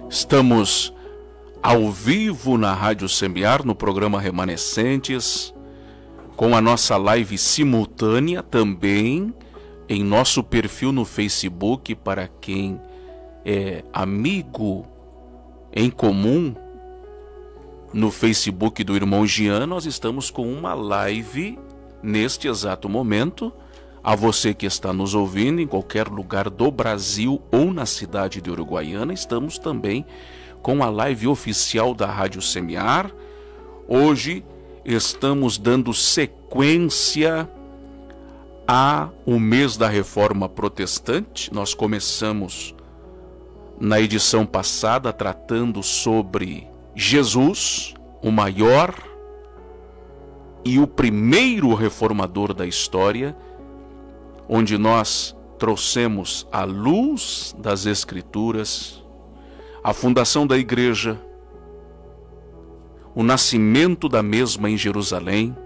Estamos ao vivo na Rádio Semear, no programa Remanescentes, com a nossa live simultânea também em nosso perfil no Facebook. Para quem é amigo em comum no Facebook do irmão Jean, nós estamos com uma live neste exato momento. A você que está nos ouvindo em qualquer lugar do Brasil ou na cidade de Uruguaiana, estamos também com a live oficial da Rádio Semear. Hoje estamos dando sequência ao mês da Reforma Protestante. Nós começamos na edição passada tratando sobre Jesus, o maior e o primeiro reformador da história, onde nós trouxemos a luz das Escrituras, a fundação da igreja, o nascimento da mesma em Jerusalém,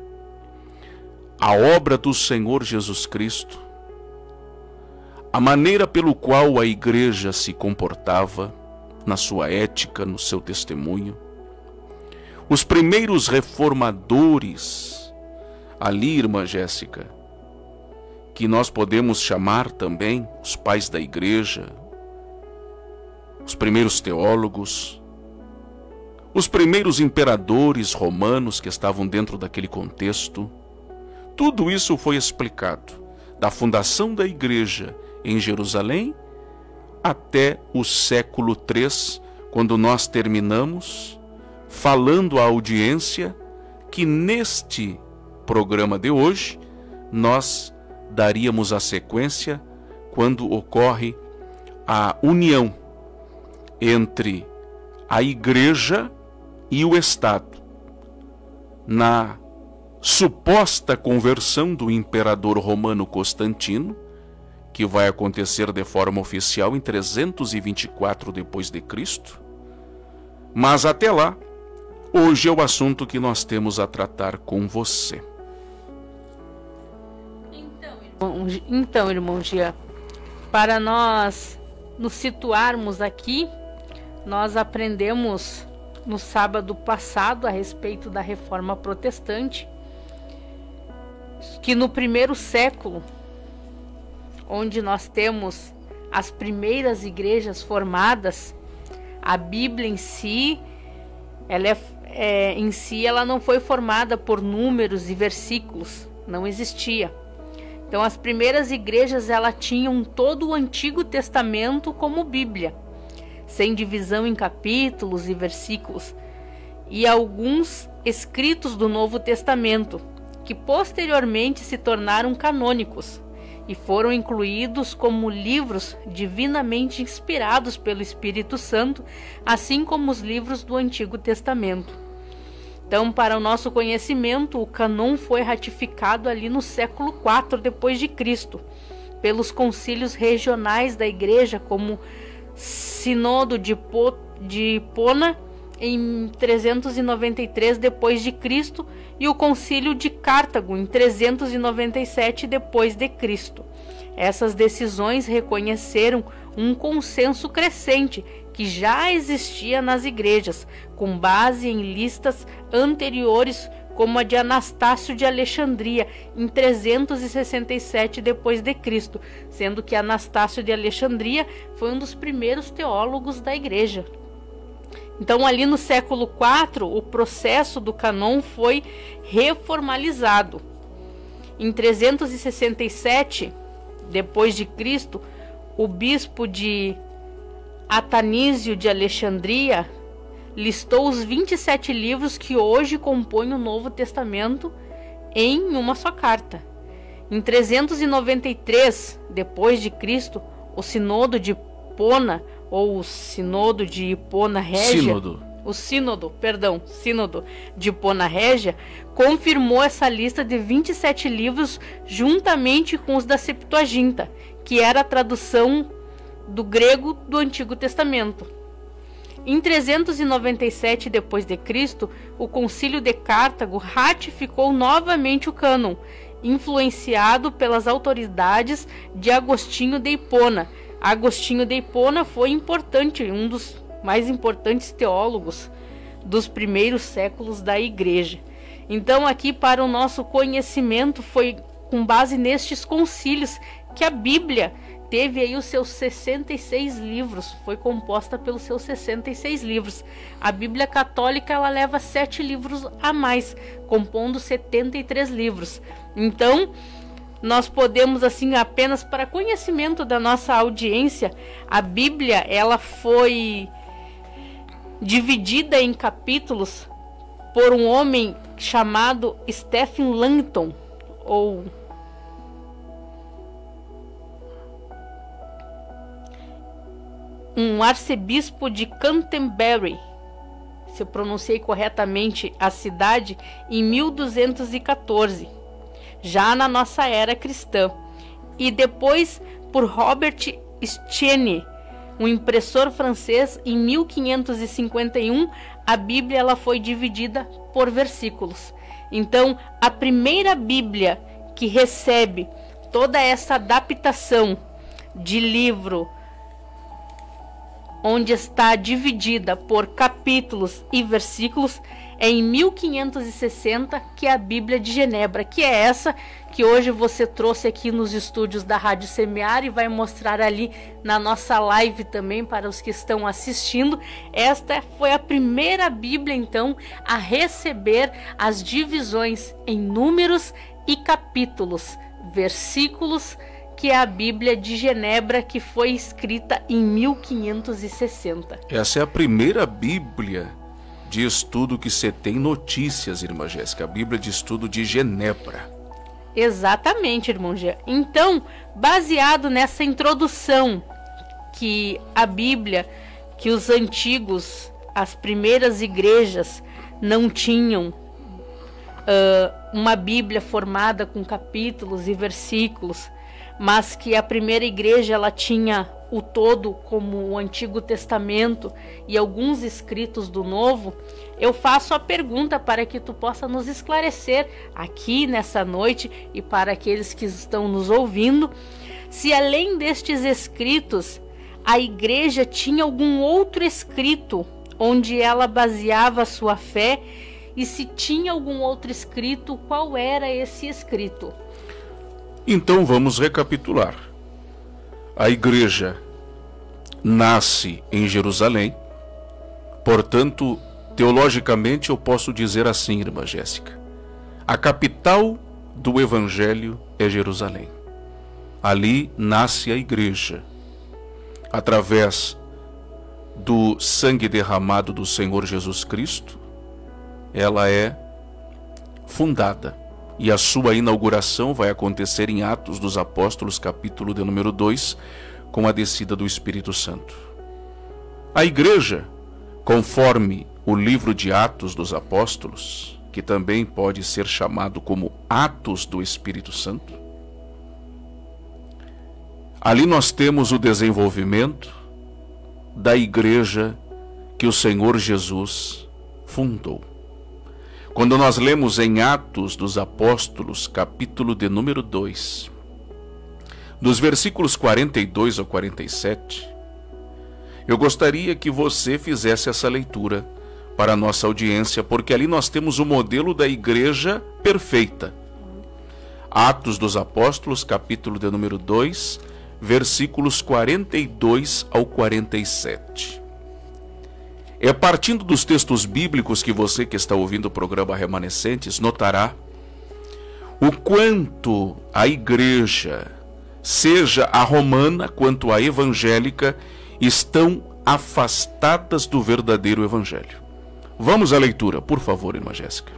a obra do Senhor Jesus Cristo, a maneira pelo qual a igreja se comportava, na sua ética, no seu testemunho, os primeiros reformadores, ali, irmã Jéssica, que nós podemos chamar também os pais da igreja, os primeiros teólogos, os primeiros imperadores romanos que estavam dentro daquele contexto. Tudo isso foi explicado, da fundação da igreja em Jerusalém até o século III, quando nós terminamos falando à audiência que neste programa de hoje nós daríamos a sequência quando ocorre a união entre a igreja e o Estado, na suposta conversão do imperador romano Constantino, que vai acontecer de forma oficial em 324 depois de Cristo. Mas até lá, hoje é o assunto que nós temos a tratar com você. Então, irmão Jean, para nós nos situarmos aqui, nós aprendemos no sábado passado a respeito da Reforma Protestante, que no primeiro século, onde nós temos as primeiras igrejas formadas, a Bíblia em si, ela não foi formada por números e versículos, não existia. Então as primeiras igrejas tinham todo o Antigo Testamento como Bíblia, sem divisão em capítulos e versículos, e alguns escritos do Novo Testamento, que posteriormente se tornaram canônicos e foram incluídos como livros divinamente inspirados pelo Espírito Santo, assim como os livros do Antigo Testamento. Então, para o nosso conhecimento, o cânon foi ratificado ali no século IV depois de Cristo, pelos concílios regionais da igreja, como Sínodo de Hipona em 393 depois de Cristo e o Concílio de Cartago em 397 depois de Cristo. Essas decisões reconheceram um consenso crescente que já existia nas igrejas, com base em listas anteriores, como a de Anastácio de Alexandria em 367 depois de Cristo, sendo que Anastácio de Alexandria foi um dos primeiros teólogos da igreja. Então, ali no século IV, o processo do cânon foi reformalizado. Em 367 depois de Cristo, o bispo de Atanísio de Alexandria listou os 27 livros que hoje compõem o Novo Testamento em uma só carta. Em 393 depois de Cristo, o Sínodo de Hipona, ou o Sínodo de Hipona Régia, Sínodo de Hipona Régia, confirmou essa lista de 27 livros juntamente com os da Septuaginta, que era a tradução do grego do Antigo Testamento. Em 397 depois de Cristo, o Concílio de Cartago ratificou novamente o cânon, influenciado pelas autoridades de Agostinho de Hipona. Agostinho de Hipona foi importante, um dos mais importantes teólogos dos primeiros séculos da Igreja. Então, aqui, para o nosso conhecimento, foi com base nestes concílios que a Bíblia teve aí os seus 66 livros, foi composta pelos seus 66 livros. A Bíblia Católica, ela leva 7 livros a mais, compondo 73 livros. Então, nós podemos, assim, apenas para conhecimento da nossa audiência, a Bíblia, ela foi dividida em capítulos por um homem chamado Stephen Langton, ou um arcebispo de Canterbury, se eu pronunciei corretamente a cidade, em 1214, já na nossa era cristã. E depois por Robert Estienne, um impressor francês, em 1551, a Bíblia ela foi dividida por versículos. Então, a primeira Bíblia que recebe toda essa adaptação de livro, onde está dividida por capítulos e versículos, é em 1560, que é a Bíblia de Genebra, que é essa que hoje você trouxe aqui nos estúdios da Rádio Semear e vai mostrar ali na nossa live também para os que estão assistindo. Esta foi a primeira Bíblia, então, a receber as divisões em números e capítulos, versículos, que é a Bíblia de Genebra, que foi escrita em 1560. Essa é a primeira Bíblia de estudo que você tem notícias, irmã Jéssica, a Bíblia de estudo de Genebra. Exatamente, irmão Jean. Então, baseado nessa introdução que a Bíblia, que os antigos, as primeiras igrejas não tinham uma Bíblia formada com capítulos e versículos, mas que a primeira igreja ela tinha o todo como o Antigo Testamento e alguns escritos do Novo, eu faço a pergunta para que tu possa nos esclarecer aqui nessa noite e para aqueles que estão nos ouvindo, se além destes escritos, a igreja tinha algum outro escrito onde ela baseava a sua fé, e se tinha algum outro escrito, qual era esse escrito? Então vamos recapitular. A igreja nasce em Jerusalém, portanto, teologicamente eu posso dizer assim, irmã Jéssica, a capital do Evangelho é Jerusalém. Ali nasce a igreja, através do sangue derramado do Senhor Jesus Cristo, ela é fundada. E a sua inauguração vai acontecer em Atos dos Apóstolos, capítulo de número 2, com a descida do Espírito Santo. A igreja, conforme o livro de Atos dos Apóstolos, que também pode ser chamado como Atos do Espírito Santo, ali nós temos o desenvolvimento da igreja que o Senhor Jesus fundou. Quando nós lemos em Atos dos Apóstolos, capítulo de número 2, dos versículos 42 ao 47, eu gostaria que você fizesse essa leitura para a nossa audiência, porque ali nós temos o modelo da igreja perfeita. Atos dos Apóstolos, capítulo de número 2, versículos 42 ao 47. É partindo dos textos bíblicos que você que está ouvindo o programa Remanescentes notará o quanto a igreja, seja a romana quanto a evangélica, estão afastadas do verdadeiro evangelho. Vamos à leitura, por favor, irmã Jéssica.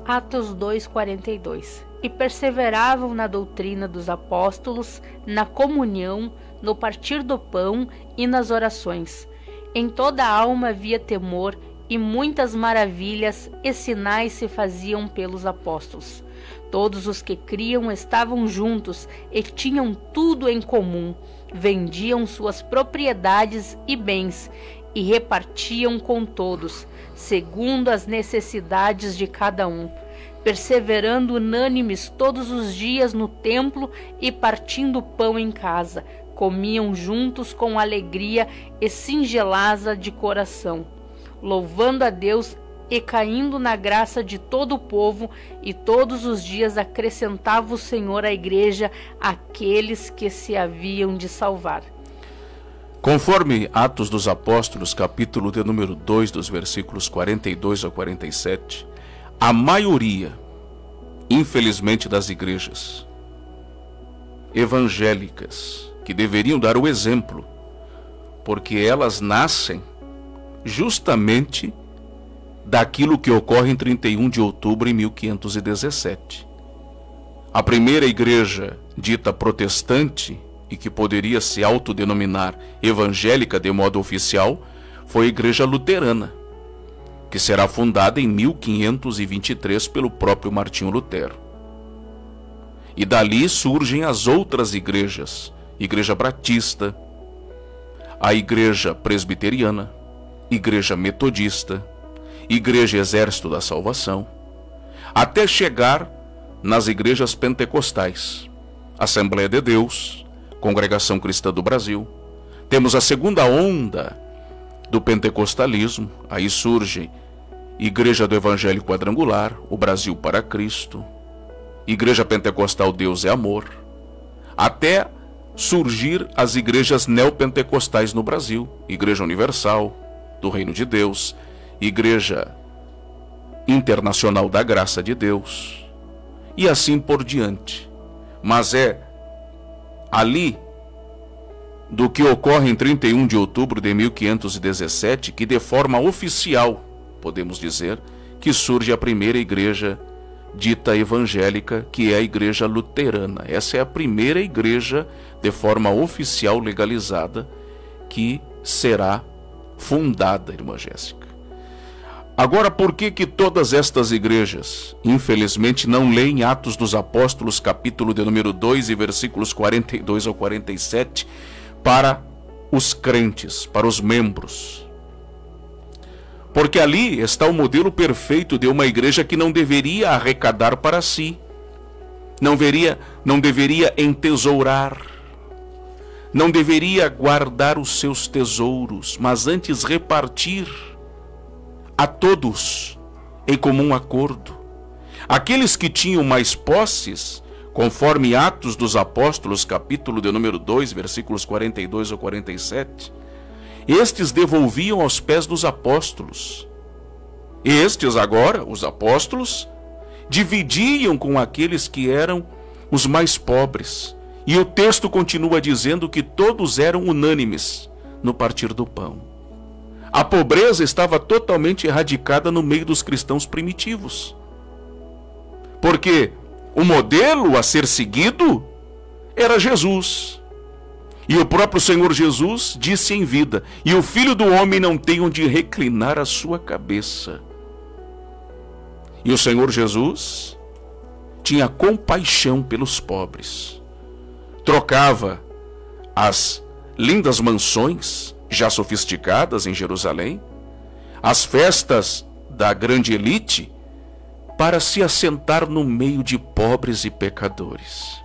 Atos 2:42. E perseveravam na doutrina dos apóstolos, na comunhão, no partir do pão e nas orações. Em toda a alma havia temor, e muitas maravilhas e sinais se faziam pelos apóstolos. Todos os que criam estavam juntos e tinham tudo em comum. Vendiam suas propriedades e bens e repartiam com todos, segundo as necessidades de cada um, perseverando unânimes todos os dias no templo e partindo pão em casa, comiam juntos com alegria e singeleza de coração, louvando a Deus e caindo na graça de todo o povo, e todos os dias acrescentava o Senhor à igreja aqueles que se haviam de salvar. Conforme Atos dos Apóstolos, capítulo de número 2, dos versículos 42 a 47, a maioria, infelizmente, das igrejas evangélicas, que deveriam dar o exemplo, porque elas nascem justamente daquilo que ocorre em 31 de outubro de 1517. A primeira igreja dita protestante, e que poderia se autodenominar evangélica de modo oficial, foi a Igreja Luterana, que será fundada em 1523 pelo próprio Martinho Lutero. E dali surgem as outras igrejas: Igreja Batista, a Igreja Presbiteriana, Igreja Metodista, Igreja Exército da Salvação, até chegar nas igrejas pentecostais, Assembleia de Deus, Congregação Cristã do Brasil. Temos a segunda onda do pentecostalismo, aí surge Igreja do Evangelho Quadrangular, o Brasil para Cristo, Igreja Pentecostal Deus é Amor, até surgir as igrejas neopentecostais no Brasil, Igreja Universal do Reino de Deus, Igreja Internacional da Graça de Deus, e assim por diante. Mas é ali do que ocorre em 31 de outubro de 1517 que, de forma oficial, podemos dizer, que surge a primeira igreja dita evangélica, que é a Igreja Luterana. Essa é a primeira igreja de forma oficial legalizada que será fundada, irmã Jéssica. Agora, por que todas estas igrejas, infelizmente, não leem Atos dos Apóstolos, capítulo de número 2 e versículos 42 ao 47, para os crentes, para os membros? Porque ali está o modelo perfeito de uma igreja que não deveria arrecadar para si, não deveria entesourar, não deveria guardar os seus tesouros, mas antes repartir a todos em comum acordo. Aqueles que tinham mais posses, conforme Atos dos Apóstolos, capítulo de número 2, versículos 42 ao 47, estes devolviam aos pés dos apóstolos. Estes agora, os apóstolos, dividiam com aqueles que eram os mais pobres. E o texto continua dizendo que todos eram unânimes no partir do pão. A pobreza estava totalmente erradicada no meio dos cristãos primitivos. Porque o modelo a ser seguido era Jesus. E o próprio Senhor Jesus disse em vida: e o Filho do Homem não tem onde reclinar a sua cabeça. E o Senhor Jesus tinha compaixão pelos pobres. Trocava as lindas mansões, já sofisticadas em Jerusalém, as festas da grande elite, para se assentar no meio de pobres e pecadores.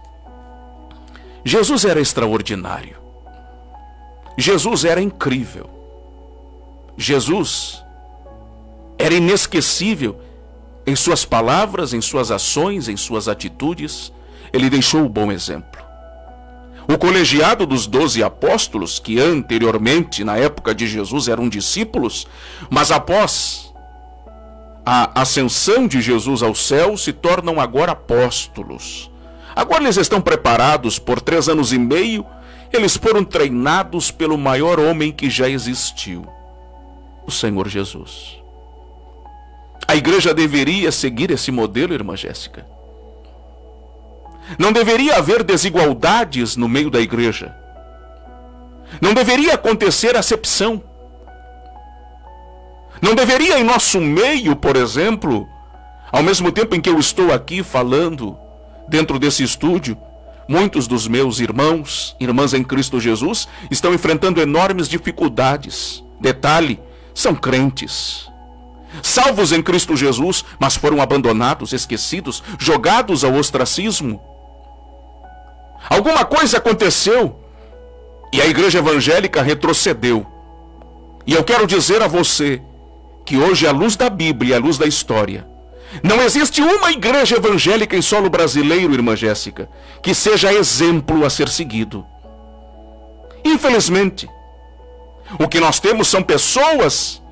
Jesus era extraordinário. Jesus era incrível. Jesus era inesquecível em suas palavras, em suas ações, em suas atitudes. Ele deixou o bom exemplo. O colegiado dos 12 apóstolos, que anteriormente, na época de Jesus, eram discípulos, mas após a ascensão de Jesus ao céu, se tornam agora apóstolos. Agora eles estão preparados por 3 anos e meio, eles foram treinados pelo maior homem que já existiu, o Senhor Jesus. A igreja deveria seguir esse modelo, irmã Jéssica. Não deveria haver desigualdades no meio da igreja. Não deveria acontecer acepção. Não deveria em nosso meio, por exemplo, ao mesmo tempo em que eu estou aqui falando, dentro desse estúdio, muitos dos meus irmãos, irmãs em Cristo Jesus, estão enfrentando enormes dificuldades. Detalhe, são crentes, salvos em Cristo Jesus, mas foram abandonados, esquecidos, jogados ao ostracismo. Alguma coisa aconteceu E a igreja evangélica retrocedeu. E eu quero dizer a você que hoje, à luz da Bíblia, à luz da história, não existe uma igreja evangélica em solo brasileiro, irmã Jéssica, que seja exemplo a ser seguido. Infelizmente, o que nós temos são pessoas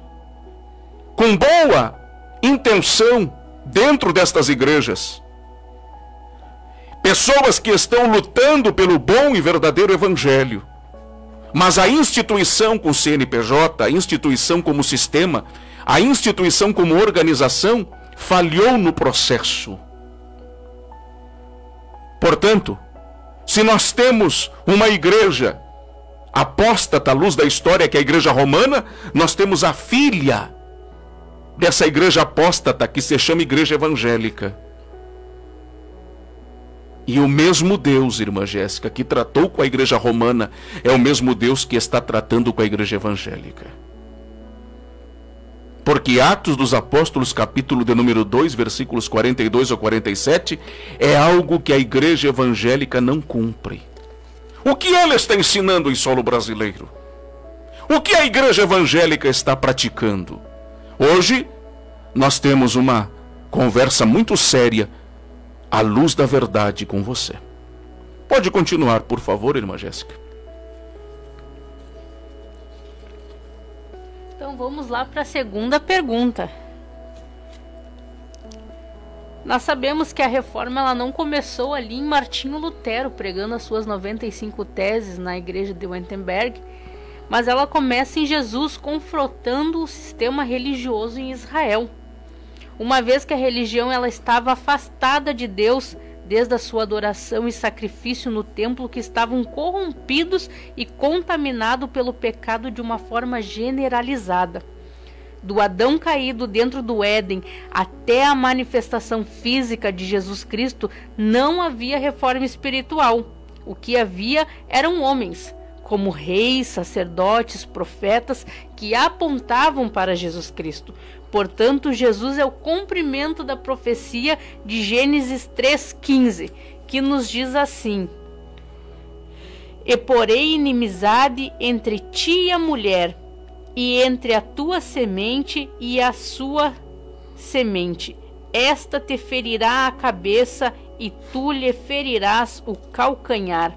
com boa intenção dentro destas igrejas. Pessoas que estão lutando pelo bom e verdadeiro evangelho. Mas a instituição com CNPJ, a instituição como sistema, a instituição como organização, falhou no processo. Portanto, se nós temos uma igreja apóstata à luz da história, que é a igreja romana, nós temos a filha dessa igreja apóstata, que se chama igreja evangélica. E o mesmo Deus, irmã Jéssica, que tratou com a igreja romana, é o mesmo Deus que está tratando com a igreja evangélica. Porque Atos dos Apóstolos, capítulo de número 2, versículos 42 ao 47, é algo que a igreja evangélica não cumpre. O que ela está ensinando em solo brasileiro? O que a igreja evangélica está praticando? Hoje, nós temos uma conversa muito séria à luz da verdade com você. Pode continuar, por favor, irmã Jéssica. Então vamos lá para a segunda pergunta. Nós sabemos que a reforma ela não começou ali em Martinho Lutero, pregando as suas 95 teses na igreja de Wittenberg, mas ela começa em Jesus, confrontando o sistema religioso em Israel. Uma vez que a religião ela estava afastada de Deus, desde a sua adoração e sacrifício no templo, que estavam corrompidos e contaminados pelo pecado de uma forma generalizada. Do Adão caído dentro do Éden até a manifestação física de Jesus Cristo, não havia reforma espiritual. O que havia eram homens, como reis, sacerdotes, profetas, que apontavam para Jesus Cristo. Portanto, Jesus é o cumprimento da profecia de Gênesis 3,15, que nos diz assim: E porei inimizade entre ti e a mulher, e entre a tua semente e a sua semente. Esta te ferirá a cabeça, e tu lhe ferirás o calcanhar.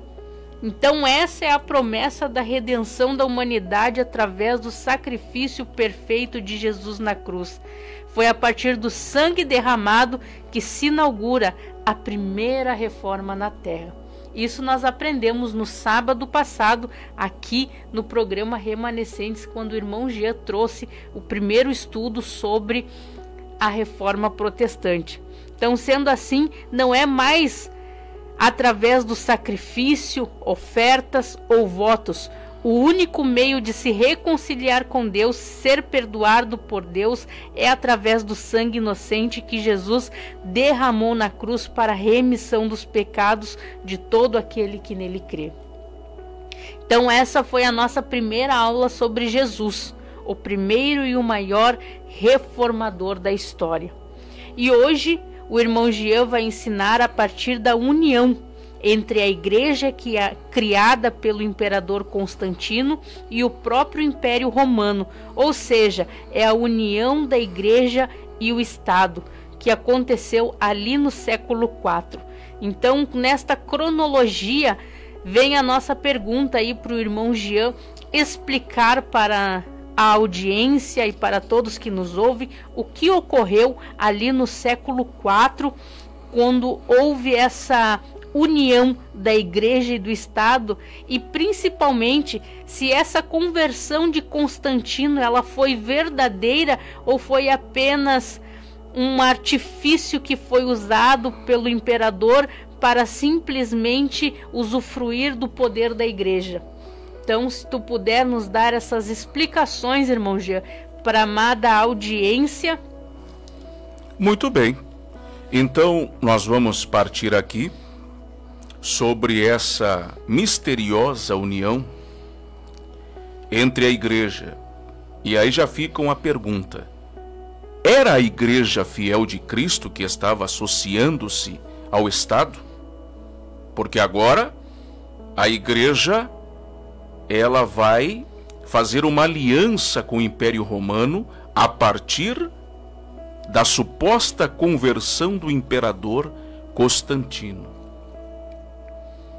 Então essa é a promessa da redenção da humanidade através do sacrifício perfeito de Jesus na cruz. Foi a partir do sangue derramado que se inaugura a primeira reforma na terra. Isso nós aprendemos no sábado passado, aqui no programa Remanescentes, quando o irmão Jean trouxe o primeiro estudo sobre a reforma protestante. Então, sendo assim, não é mais através do sacrifício, ofertas ou votos. O único meio de se reconciliar com Deus, ser perdoado por Deus, é através do sangue inocente que Jesus derramou na cruz para a remissão dos pecados de todo aquele que nele crê. Então essa foi a nossa primeira aula sobre Jesus, o primeiro e o maior reformador da história. E hoje o irmão Jean vai ensinar a partir da união entre a igreja que é criada pelo imperador Constantino e o próprio Império Romano, ou seja, é a união da igreja e o Estado, que aconteceu ali no século IV. Então, nesta cronologia, vem a nossa pergunta aí para o irmão Jean explicar para a audiência e para todos que nos ouvem o que ocorreu ali no século IV, quando houve essa união da igreja e do Estado, e principalmente se essa conversão de Constantino ela foi verdadeira ou foi apenas um artifício que foi usado pelo imperador para simplesmente usufruir do poder da igreja. Então, se tu puder nos dar essas explicações, irmão Jean, para a amada audiência. Muito bem. Então, nós vamos partir aqui sobre essa misteriosa união entre a igreja. E aí já fica uma pergunta: era a igreja fiel de Cristo que estava associando-se ao Estado? Porque agora a igreja ela vai fazer uma aliança com o Império Romano a partir da suposta conversão do imperador Constantino.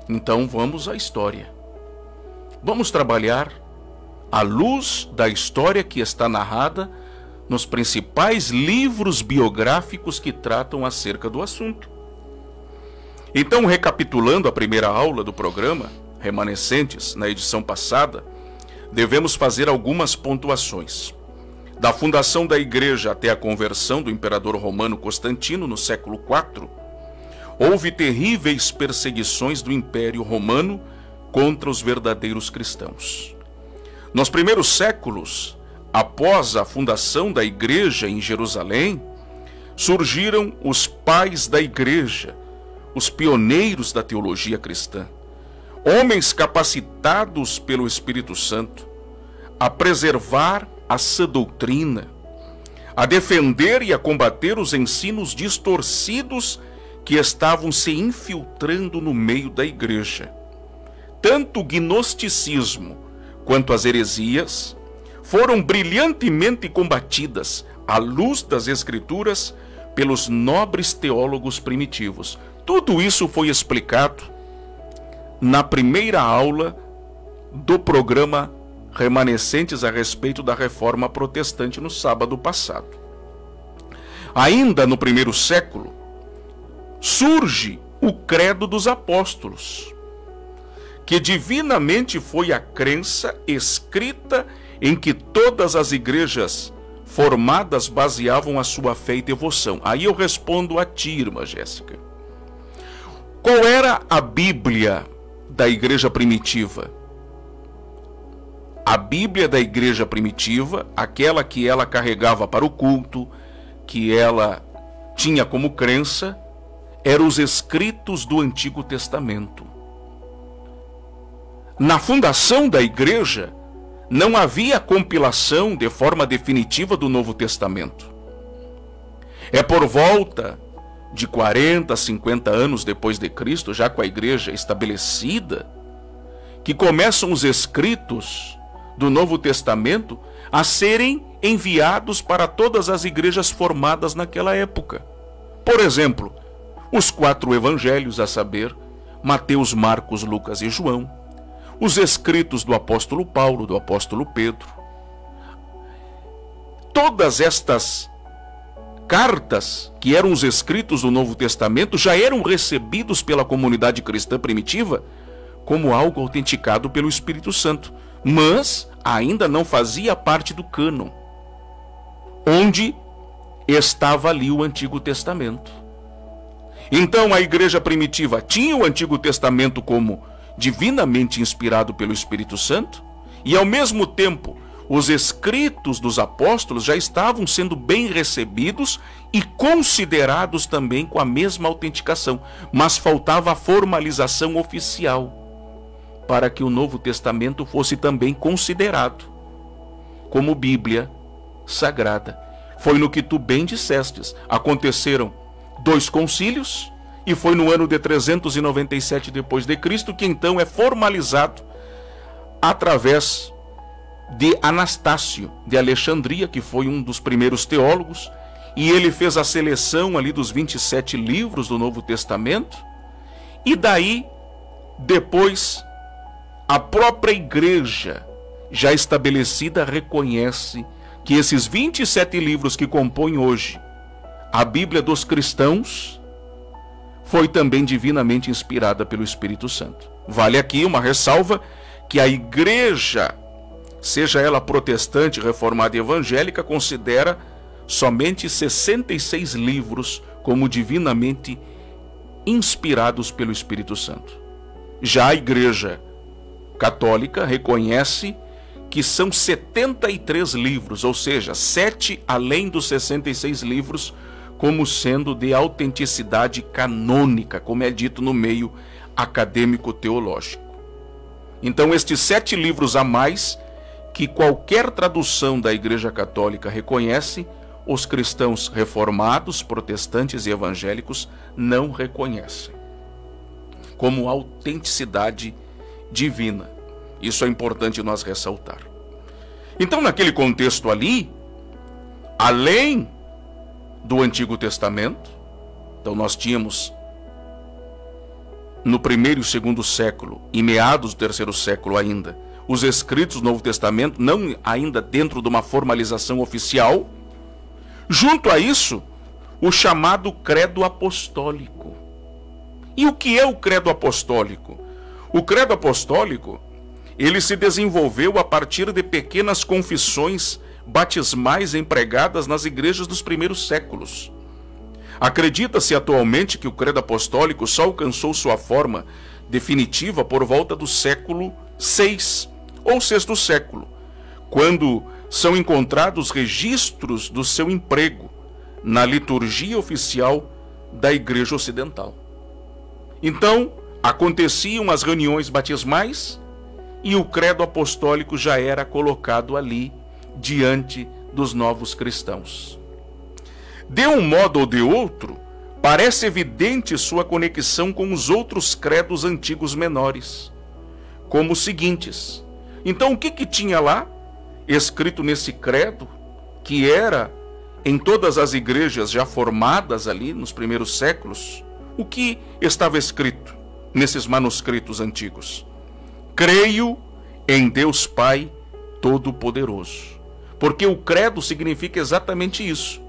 Então vamos à história. Vamos trabalhar à luz da história que está narrada nos principais livros biográficos que tratam acerca do assunto. Então, recapitulando a primeira aula do programa Remanescentes, na edição passada, devemos fazer algumas pontuações. Da fundação da igreja até a conversão do imperador romano Constantino no século IV, houve terríveis perseguições do Império Romano contra os verdadeiros cristãos. Nos primeiros séculos, após a fundação da igreja em Jerusalém, surgiram os pais da igreja, os pioneiros da teologia cristã, homens capacitados pelo Espírito Santo a preservar a sã doutrina, a defender e a combater os ensinos distorcidos que estavam se infiltrando no meio da igreja. Tanto o gnosticismo quanto as heresias foram brilhantemente combatidas à luz das Escrituras pelos nobres teólogos primitivos. Tudo isso foi explicado na primeira aula do programa Remanescentes a respeito da Reforma Protestante no sábado passado. Ainda no primeiro século, surge o Credo dos Apóstolos, que divinamente foi a crença escrita em que todas as igrejas formadas baseavam a sua fé e devoção. Aí eu respondo a ti, irmã Jéssica. Qual era a Bíblia da igreja primitiva? A Bíblia da igreja primitiva, aquela que ela carregava para o culto, que ela tinha como crença, eram os escritos do Antigo Testamento. Na fundação da igreja, não havia compilação de forma definitiva do Novo Testamento. É por volta de 40, 50 anos depois de Cristo, já com a igreja estabelecida, que começam os escritos do Novo Testamento a serem enviados para todas as igrejas formadas naquela época. Por exemplo, os 4 evangelhos, a saber, Mateus, Marcos, Lucas e João, os escritos do apóstolo Paulo, do apóstolo Pedro. Todas estas cartas, que eram os escritos do Novo Testamento, já eram recebidos pela comunidade cristã primitiva como algo autenticado pelo Espírito Santo, mas ainda não fazia parte do cânon, onde estava ali o Antigo Testamento. Então a igreja primitiva tinha o Antigo Testamento como divinamente inspirado pelo Espírito Santo, e ao mesmo tempo os escritos dos apóstolos já estavam sendo bem recebidos e considerados também com a mesma autenticação, mas faltava a formalização oficial para que o Novo Testamento fosse também considerado como Bíblia Sagrada. Foi no que tu bem dissestes. Aconteceram 2 concílios, e foi no ano de 397 depois de Cristo que então é formalizado através de Anastácio de Alexandria, que foi um dos primeiros teólogos, e ele fez a seleção ali dos 27 livros do Novo Testamento, e daí, depois, a própria igreja já estabelecida reconhece que esses 27 livros que compõem hoje a Bíblia dos cristãos foi também divinamente inspirada pelo Espírito Santo. Vale aqui uma ressalva que a igreja, seja ela protestante, reformada e evangélica, considera somente 66 livros como divinamente inspirados pelo Espírito Santo. Já a igreja católica reconhece que são 73 livros, ou seja, 7 além dos 66 livros, como sendo de autenticidade canônica, como é dito no meio acadêmico teológico. Então, estes 7 livros a mais, que qualquer tradução da Igreja Católica reconhece, os cristãos reformados, protestantes e evangélicos não reconhecem como autenticidade divina. Isso é importante nós ressaltar. Então, naquele contexto ali, além do Antigo Testamento, então nós tínhamos no primeiro e segundo século, e meados do terceiro século ainda, os escritos do Novo Testamento, não ainda dentro de uma formalização oficial. Junto a isso, o chamado credo apostólico. E o que é o credo apostólico? O credo apostólico, ele se desenvolveu a partir de pequenas confissões batismais empregadas nas igrejas dos primeiros séculos. Acredita-se atualmente que o credo apostólico só alcançou sua forma definitiva por volta do século VI ou VI século, quando são encontrados registros do seu emprego na liturgia oficial da Igreja Ocidental. Então, aconteciam as reuniões batismais e o credo apostólico já era colocado ali diante dos novos cristãos. De um modo ou de outro, parece evidente sua conexão com os outros credos antigos menores, como os seguintes. Então, o que tinha lá, escrito nesse credo, que era em todas as igrejas já formadas ali nos primeiros séculos? O que estava escrito nesses manuscritos antigos? Creio em Deus Pai Todo-Poderoso. Porque o credo significa exatamente isso.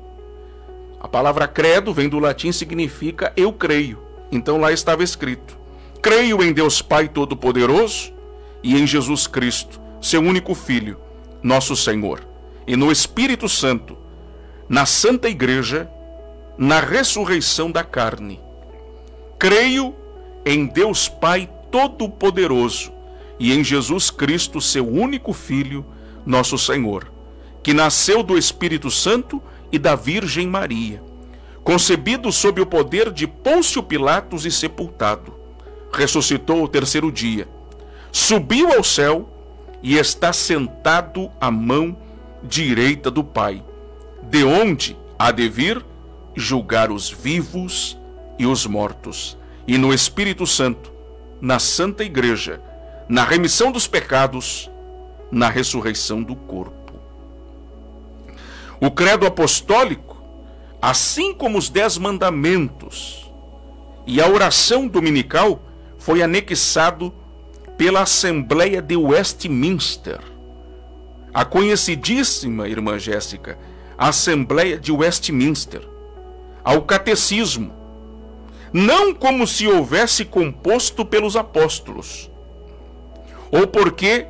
A palavra credo vem do latim, significa eu creio. Então lá estava escrito: creio em Deus Pai Todo-Poderoso e em Jesus Cristo, seu único Filho, nosso Senhor, e no Espírito Santo, na Santa Igreja, na ressurreição da carne. Creio em Deus Pai Todo-Poderoso e em Jesus Cristo, seu único Filho, nosso Senhor, que nasceu do Espírito Santo e da Virgem Maria, concebido sob o poder de Pôncio Pilatos e sepultado, ressuscitou ao terceiro dia, subiu ao céu e está sentado à mão direita do Pai, de onde há de vir julgar os vivos e os mortos, e no Espírito Santo, na Santa Igreja, na remissão dos pecados, na ressurreição do corpo. O credo apostólico, assim como os 10 mandamentos e a oração dominical, foi anexado pela Assembleia de Westminster. A conhecidíssima, irmã Jéssica, Assembleia de Westminster, ao Catecismo, não como se houvesse composto pelos apóstolos, ou porque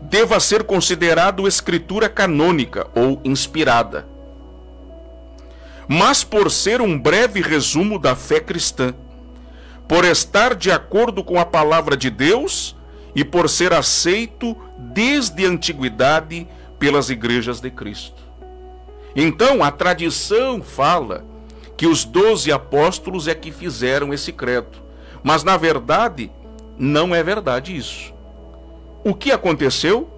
deva ser considerado escritura canônica ou inspirada, mas por ser um breve resumo da fé cristã, por estar de acordo com a palavra de Deus e por ser aceito desde a antiguidade pelas igrejas de Cristo. Então, a tradição fala que os 12 apóstolos é que fizeram esse credo, mas na verdade não é verdade isso. O que aconteceu?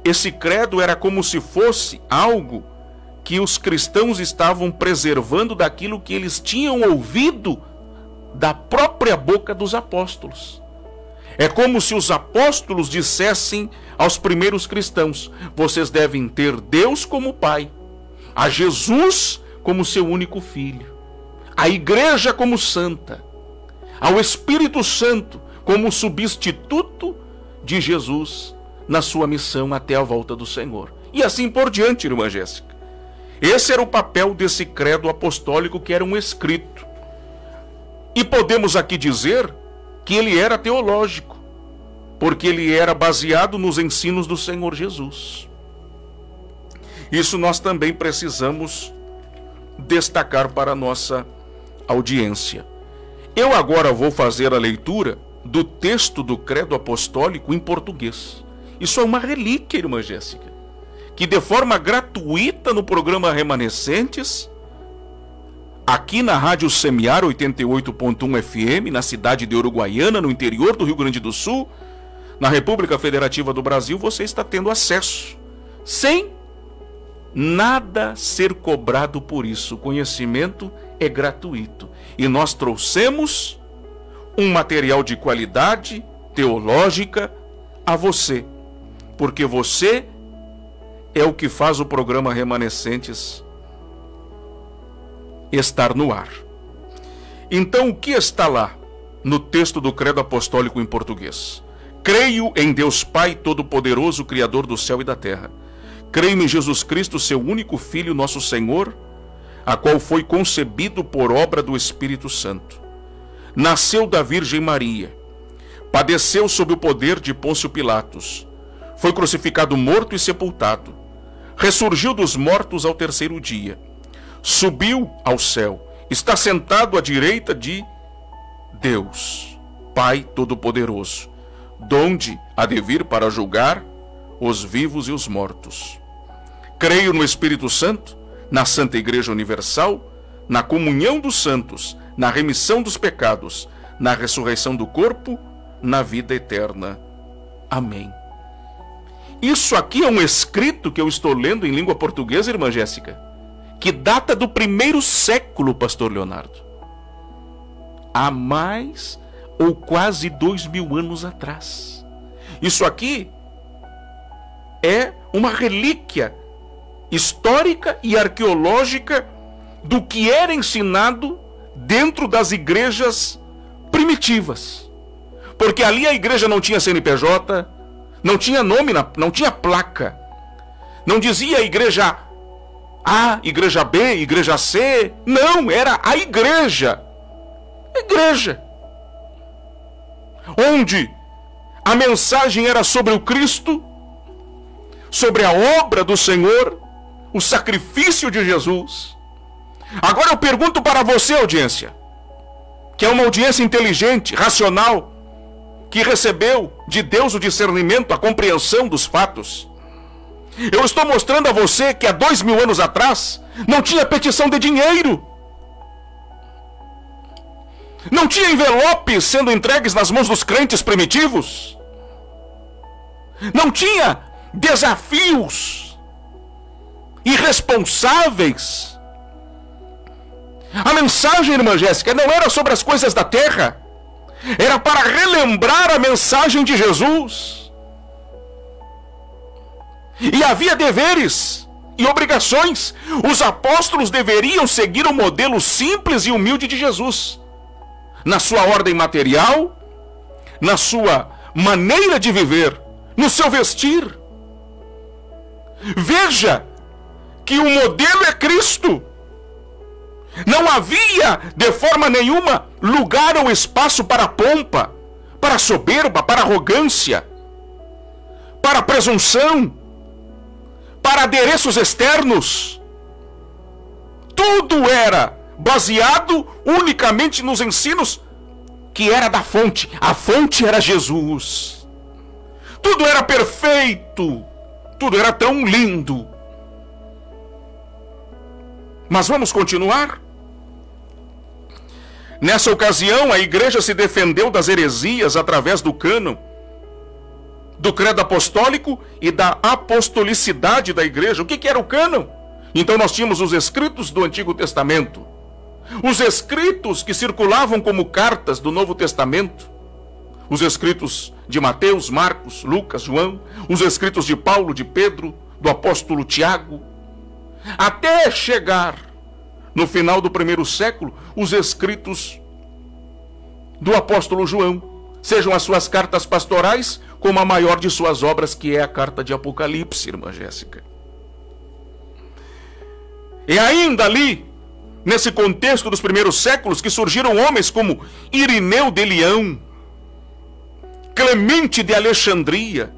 Esse credo era como se fosse algo que os cristãos estavam preservando daquilo que eles tinham ouvido da própria boca dos apóstolos. É como se os apóstolos dissessem aos primeiros cristãos: vocês devem ter Deus como Pai, a Jesus como seu único Filho, a Igreja como santa, ao Espírito Santo como substituto de Jesus na sua missão até a volta do Senhor. E assim por diante, irmã Jéssica. Esse era o papel desse credo apostólico, que era um escrito. E podemos aqui dizer que ele era teológico, porque ele era baseado nos ensinos do Senhor Jesus. Isso nós também precisamos destacar para a nossa audiência. Eu agora vou fazer a leitura do texto do credo apostólico em português. Isso é uma relíquia, irmã Jéssica, que de forma gratuita no programa Remanescentes, aqui na Rádio Semiar 88.1 FM, na cidade de Uruguaiana, no interior do Rio Grande do Sul, na República Federativa do Brasil, você está tendo acesso, sem nada ser cobrado por isso. O conhecimento é gratuito. E nós trouxemos um material de qualidade teológica, a você, porque você é o que faz o programa Remanescentes estar no ar. Então, o que está lá no texto do Credo Apostólico em português? Creio em Deus Pai Todo-Poderoso, Criador do céu e da terra. Creio em Jesus Cristo, seu único Filho, nosso Senhor, a qual foi concebido por obra do Espírito Santo. Nasceu da Virgem Maria. Padeceu sob o poder de Pôncio Pilatos. Foi crucificado, morto e sepultado. Ressurgiu dos mortos ao terceiro dia. Subiu ao céu. Está sentado à direita de Deus, Pai Todo-Poderoso, donde há de vir para julgar os vivos e os mortos. Creio no Espírito Santo, na Santa Igreja Universal, na comunhão dos santos, na remissão dos pecados, na ressurreição do corpo, na vida eterna. Amém. Isso aqui é um escrito que eu estou lendo em língua portuguesa, irmã Jéssica, que data do 1º século, pastor Leonardo. Há mais ou quase 2000 anos atrás. Isso aqui é uma relíquia histórica e arqueológica do que era ensinado dentro das igrejas primitivas. Porque ali a igreja não tinha CNPJ, não tinha nome, não tinha placa. Não dizia igreja A, igreja B, igreja C. Não, era a igreja. Igreja. Onde a mensagem era sobre o Cristo, sobre a obra do Senhor, o sacrifício de Jesus. Agora eu pergunto para você, audiência, que é uma audiência inteligente, racional, que recebeu de Deus o discernimento, a compreensão dos fatos. Eu estou mostrando a você que há 2000 anos atrás não tinha petição de dinheiro. Não tinha envelopes sendo entregues nas mãos dos crentes primitivos. Não tinha desafios irresponsáveis. A mensagem, irmã Jéssica, não era sobre as coisas da terra. Era para relembrar a mensagem de Jesus. E havia deveres e obrigações. Os apóstolos deveriam seguir o modelo simples e humilde de Jesus, na sua ordem material, na sua maneira de viver, no seu vestir. Veja que o modelo é Cristo. Não havia, de forma nenhuma, lugar ou espaço para pompa, para soberba, para arrogância, para presunção, para adereços externos. Tudo era baseado unicamente nos ensinos que era da fonte. A fonte era Jesus. Tudo era perfeito. Tudo era tão lindo. Mas vamos continuar? Nessa ocasião, a igreja se defendeu das heresias através do cânon, do credo apostólico e da apostolicidade da igreja. O que era o cânon? Então nós tínhamos os escritos do Antigo Testamento, os escritos que circulavam como cartas do Novo Testamento, os escritos de Mateus, Marcos, Lucas, João, os escritos de Paulo, de Pedro, do apóstolo Tiago, até chegar no final do 1º século, os escritos do apóstolo João, sejam as suas cartas pastorais, como a maior de suas obras, que é a carta de Apocalipse, irmã Jéssica. E ainda ali, nesse contexto dos primeiros séculos, que surgiram homens como Irineu de Leão, Clemente de Alexandria,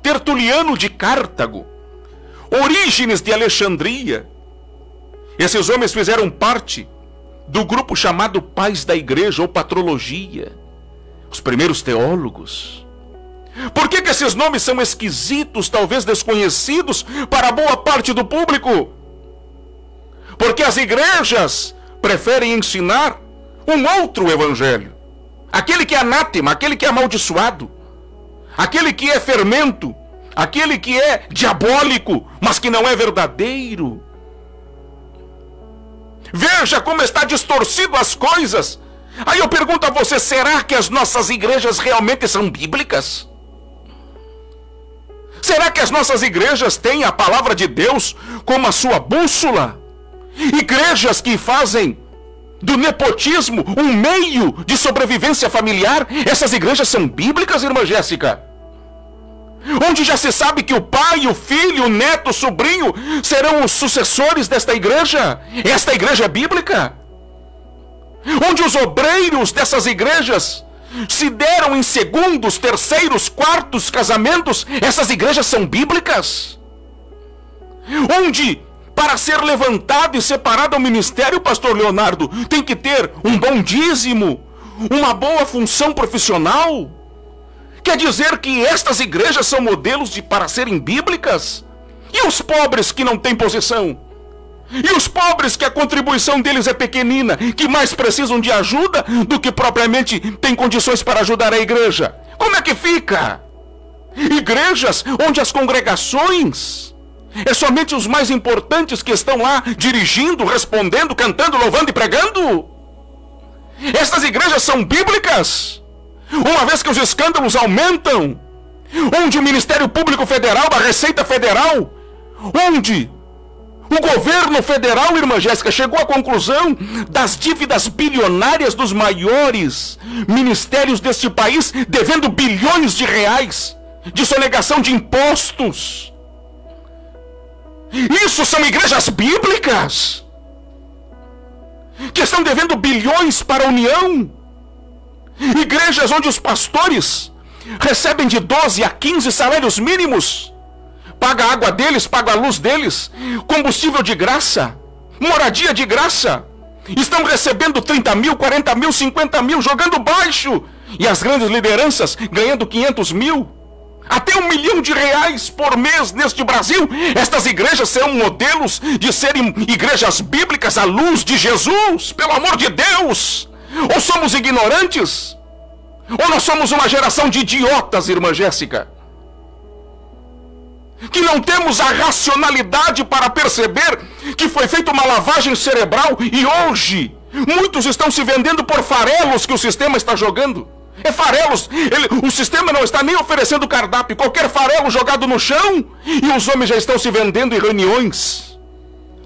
Tertuliano de Cartago, Orígenes de Alexandria. Esses homens fizeram parte do grupo chamado Pais da Igreja, ou Patrologia, os primeiros teólogos. Por que esses nomes são esquisitos, talvez desconhecidos para boa parte do público? Porque as igrejas preferem ensinar um outro evangelho, aquele que é anátema, aquele que é amaldiçoado, aquele que é fermento, aquele que é diabólico, mas que não é verdadeiro. Veja como está distorcido as coisas. Aí eu pergunto a você, será que as nossas igrejas realmente são bíblicas? Será que as nossas igrejas têm a palavra de Deus como a sua bússola? Igrejas que fazem do nepotismo um meio de sobrevivência familiar, essas igrejas são bíblicas, irmã Jéssica? Onde já se sabe que o pai, o filho, o neto, o sobrinho serão os sucessores desta igreja? Esta igreja é bíblica? Onde os obreiros dessas igrejas se deram em segundos, terceiros, quartos casamentos, essas igrejas são bíblicas? Onde, para ser levantado e separado ao ministério, pastor Leonardo, tem que ter um bom dízimo, uma boa função profissional? Quer dizer que estas igrejas são modelos para serem bíblicas? E os pobres que não têm posição? E os pobres que a contribuição deles é pequenina, que mais precisam de ajuda do que propriamente têm condições para ajudar a igreja? Como é que fica? Igrejas onde as congregações é somente os mais importantes que estão lá dirigindo, respondendo, cantando, louvando e pregando? Estas igrejas são bíblicas? Uma vez que os escândalos aumentam, onde o Ministério Público Federal, a Receita Federal, onde o governo federal, irmã Jéssica, chegou à conclusão das dívidas bilionárias dos maiores ministérios deste país, devendo bilhões de reais de sonegação de impostos. Isso são igrejas bíblicas que estão devendo bilhões para a União. Igrejas onde os pastores recebem de 12 a 15 salários mínimos, paga a água deles, paga a luz deles, combustível de graça, moradia de graça, estão recebendo 30 mil, 40 mil, 50 mil, jogando baixo, e as grandes lideranças ganhando 500 mil, até R$1 milhão por mês neste Brasil. Estas igrejas serão modelos de serem igrejas bíblicas à luz de Jesus, pelo amor de Deus. Ou somos ignorantes? Ou nós somos uma geração de idiotas, irmã Jéssica? Que não temos a racionalidade para perceber que foi feita uma lavagem cerebral e hoje muitos estão se vendendo por farelos que o sistema está jogando. É farelos, o sistema não está nem oferecendo cardápio, qualquer farelo jogado no chão e os homens já estão se vendendo em reuniões.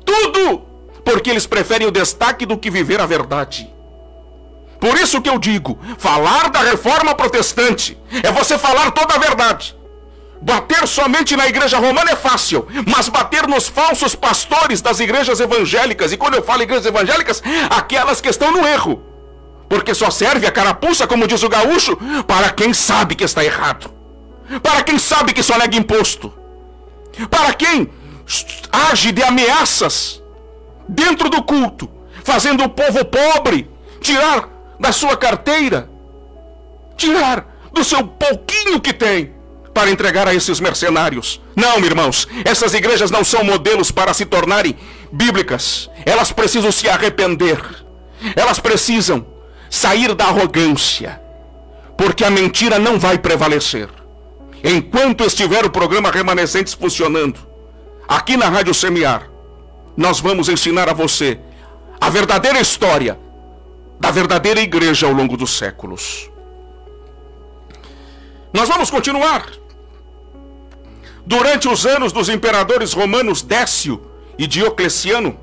Tudo porque eles preferem o destaque do que viver a verdade. Por isso que eu digo, falar da reforma protestante é você falar toda a verdade. Bater somente na igreja romana é fácil, mas bater nos falsos pastores das igrejas evangélicas, e quando eu falo igrejas evangélicas, aquelas que estão no erro, porque só serve a carapuça, como diz o gaúcho, para quem sabe que está errado, para quem sabe que sonega imposto, para quem age de ameaças dentro do culto, fazendo o povo pobre tirar da sua carteira, tirar do seu pouquinho que tem, para entregar a esses mercenários. Não, irmãos, essas igrejas não são modelos para se tornarem bíblicas. Elas precisam se arrepender. Elas precisam sair da arrogância, porque a mentira não vai prevalecer. Enquanto estiver o programa Remanescentes funcionando, aqui na Rádio Semear, nós vamos ensinar a você a verdadeira história da verdadeira igreja ao longo dos séculos. Nós vamos continuar. Durante os anos dos imperadores romanos Décio e Diocleciano,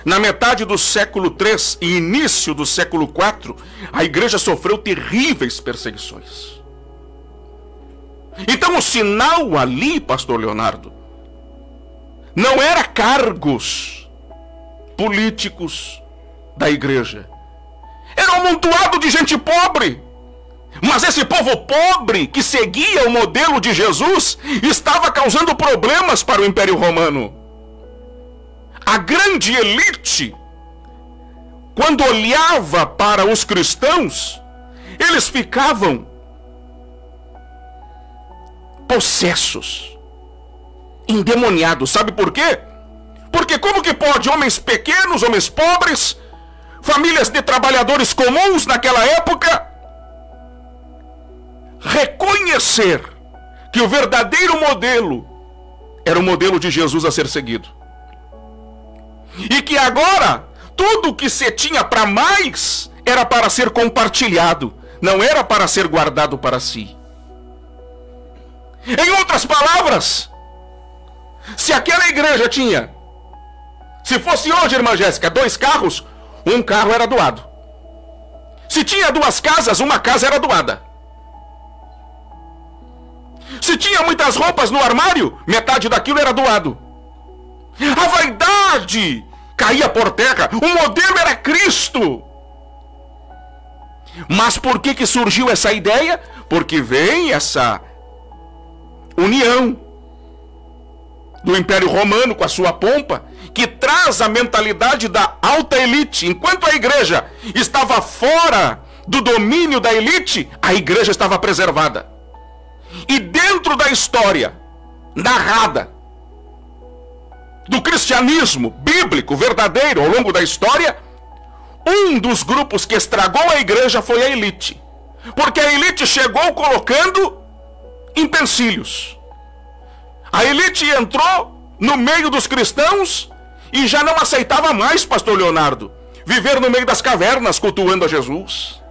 na metade do século III e início do século IV, a igreja sofreu terríveis perseguições. Então o sinal ali, pastor Leonardo, não era cargos políticos da igreja. Era um amontoado de gente pobre. Mas esse povo pobre que seguia o modelo de Jesus estava causando problemas para o Império Romano. A grande elite, quando olhava para os cristãos, eles ficavam possessos, endemoniados. Sabe por quê? Porque como que pode homens pequenos, homens pobres, famílias de trabalhadores comuns naquela época, reconhecer que o verdadeiro modelo era o modelo de Jesus a ser seguido? E que agora, tudo que se tinha para mais era para ser compartilhado, não era para ser guardado para si. Em outras palavras, se aquela igreja tinha, se fosse hoje, irmã Jéssica, 2 carros, um carro era doado. Se tinha 2 casas, uma casa era doada. Se tinha muitas roupas no armário, metade daquilo era doado. A vaidade caía por terra, o modelo era Cristo. Mas por que surgiu essa ideia? Porque vem essa união do Império Romano com a sua pompa, que traz a mentalidade da alta elite. Enquanto a igreja estava fora do domínio da elite, a igreja estava preservada. E dentro da história narrada do cristianismo bíblico verdadeiro ao longo da história, um dos grupos que estragou a igreja foi a elite. Porque a elite chegou colocando empecilhos. A elite entrou no meio dos cristãos e já não aceitava mais, pastor Leonardo, viver no meio das cavernas cultuando a Jesus,